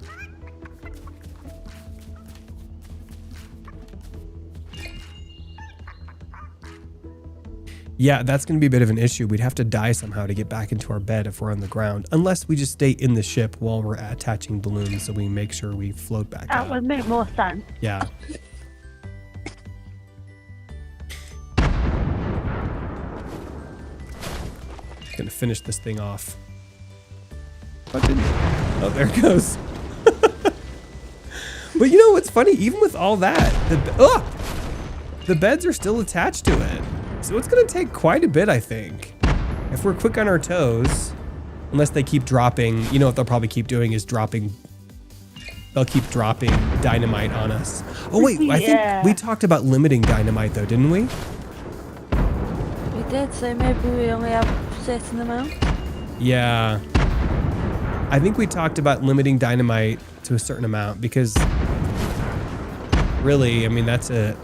[SPEAKER 1] Yeah, that's going to be a bit of an issue. We'd have to die somehow to get back into our bed if we're on the ground. Unless we just stay in the ship while we're attaching balloons so we make sure we float back
[SPEAKER 2] out. That would make more sense.
[SPEAKER 1] Yeah. Gonna finish this thing off. Oh, there it goes. But you know what's funny? Even with all that, the beds are still attached to it. So it's gonna take quite a bit, I think. If we're quick on our toes, unless they keep dropping, you know what they'll probably keep doing is they'll keep dropping dynamite on us. Oh wait, I think we talked about limiting dynamite though, didn't we?
[SPEAKER 2] We did, so maybe we only have a certain amount.
[SPEAKER 1] Yeah. I think we talked about limiting dynamite to a certain amount because really, I mean, that's it.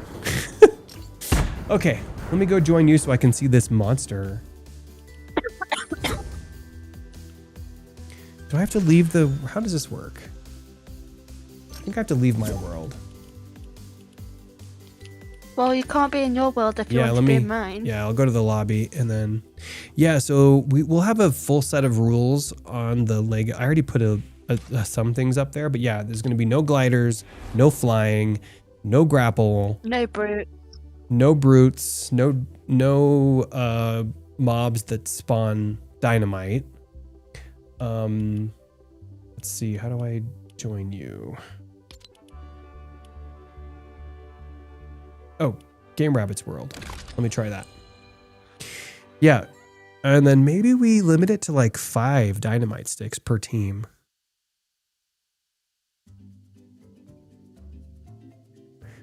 [SPEAKER 1] Okay, let me go join you so I can see this monster. Do I have to leave the... How does this work? I think I have to leave my world.
[SPEAKER 2] Well, you can't be in your world if you want to be in mine.
[SPEAKER 1] Yeah, I'll go to the lobby and then... Yeah, so we'll have a full set of rules on the Lego. I already put some things up there, but yeah, there's going to be no gliders, no flying, no grapple.
[SPEAKER 2] No brute.
[SPEAKER 1] No brutes, no mobs that spawn dynamite. Let's see, how do I join you? Oh, Game Rabbit's World. Let me try that. Yeah, and then maybe we limit it to like 5 dynamite sticks per team.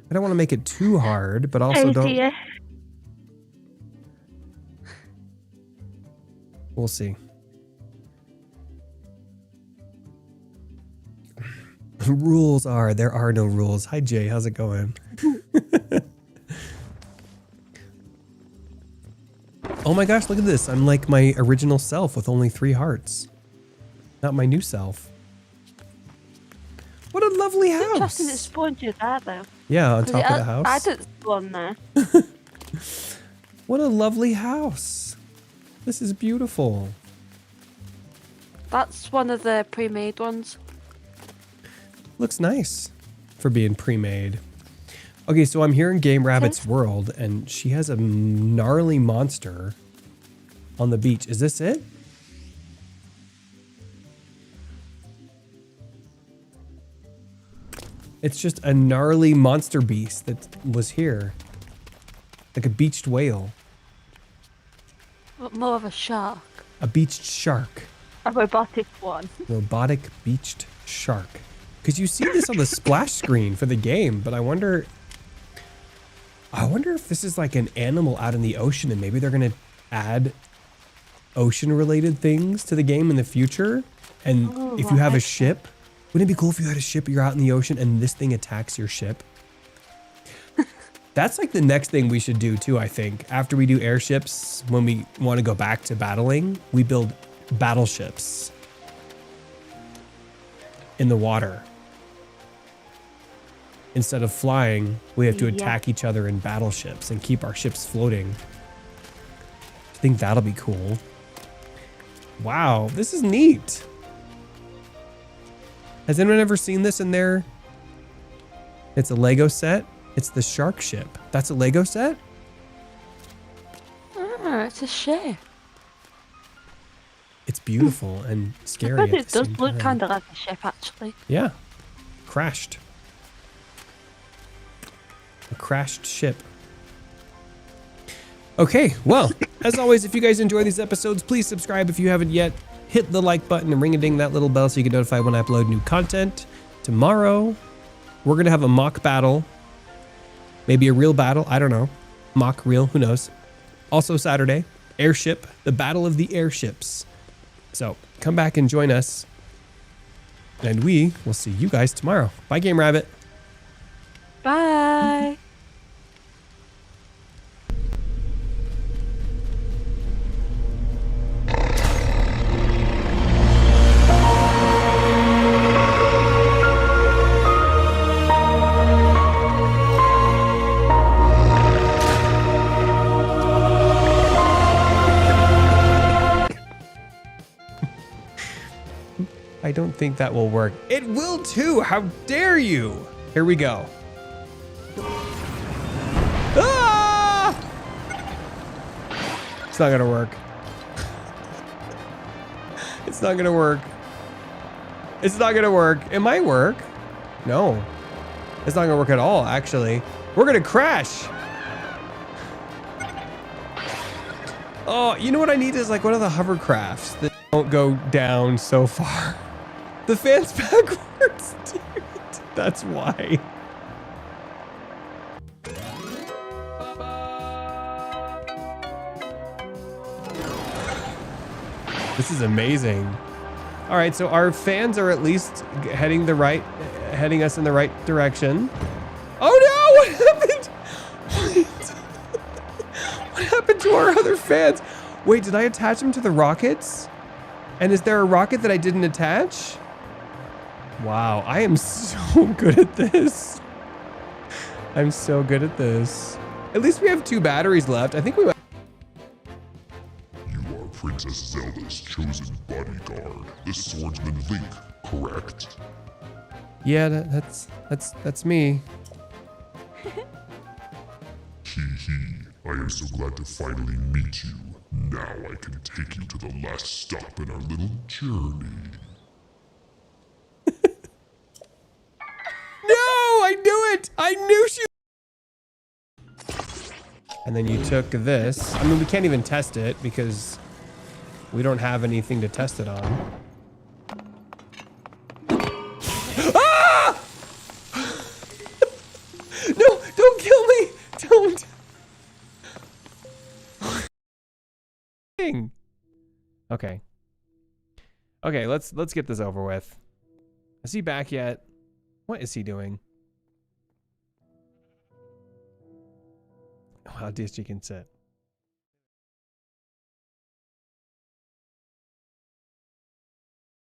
[SPEAKER 1] I don't want to make it too hard, but also don't... We'll see. Rules are, there are no rules. Hi, Jay. How's it going? Oh my gosh, look at this. I'm like my original self with only 3 hearts. Not my new self. What a lovely house.
[SPEAKER 2] Interesting it spawned you there, though.
[SPEAKER 1] Yeah, on top of the house.
[SPEAKER 2] I didn't spawn there.
[SPEAKER 1] What a lovely house. This is beautiful.
[SPEAKER 2] That's one of the pre-made ones.
[SPEAKER 1] Looks nice for being pre-made. Okay, so I'm here in Game Rabbit's world, and she has a gnarly monster on the beach. Is this it? It's just a gnarly monster beast that was here. Like a beached whale.
[SPEAKER 2] But more of a shark.
[SPEAKER 1] A beached shark.
[SPEAKER 2] A robotic one.
[SPEAKER 1] Robotic beached shark. Because you see this on the splash screen for the game, but I wonder if this is like an animal out in the ocean and maybe they're going to add ocean-related things to the game in the future. And if you have a ship, wouldn't it be cool if you had a ship, you're out in the ocean and this thing attacks your ship? That's like the next thing we should do too, I think. After we do airships, when we want to go back to battling, we build battleships in the water. Instead of flying, we have to attack each other in battleships and keep our ships floating. I think that'll be cool. Wow, this is neat. Has anyone ever seen this in there? It's a Lego set. It's the shark ship. That's a Lego set?
[SPEAKER 2] Ah, it's a ship.
[SPEAKER 1] It's beautiful and scary.
[SPEAKER 2] But it does look kind of like a ship, actually.
[SPEAKER 1] Yeah. Crashed. A crashed ship. Okay, well, as always, if you guys enjoy these episodes, please subscribe if you haven't yet. Hit the like button and ring-a-ding that little bell so you get notified when I upload new content. Tomorrow, we're going to have a mock battle. Maybe a real battle. I don't know. Mock, real, who knows. Also Saturday, airship, the battle of the airships. So come back and join us. And we will see you guys tomorrow. Bye, Game Rabbit.
[SPEAKER 2] Bye.
[SPEAKER 1] I don't think that will work. It will too. How dare you? Here we go. Ah! It's not gonna work. It's not gonna work. It's not gonna work. It might work. No. It's not gonna work at all, actually. We're gonna crash. Oh, you know what I need is like one of the hovercrafts that don't go down so far. The fan's backwards, dude. That's why. This is amazing. All right, so our fans are at least heading us in the right direction. Oh no! What happened? What happened to our other fans? Wait, did I attach them to the rockets? And is there a rocket that I didn't attach? Wow, I am so good at this. I'm so good at this. At least we have 2 batteries left. I think we might.
[SPEAKER 3] You are Princess Zelda's chosen bodyguard, the swordsman Link, correct?
[SPEAKER 1] Yeah, that's me.
[SPEAKER 3] Hee hee, I am so glad to finally meet you. Now I can take you to the last stop in our little journey.
[SPEAKER 1] No, I knew it. I knew she. And then you took this. I mean, we can't even test it because we don't have anything to test it on. Ah! No, don't kill me. Don't. Okay. Okay, let's get this over with. Is he back yet? What is he doing? Wow, DSG can sit.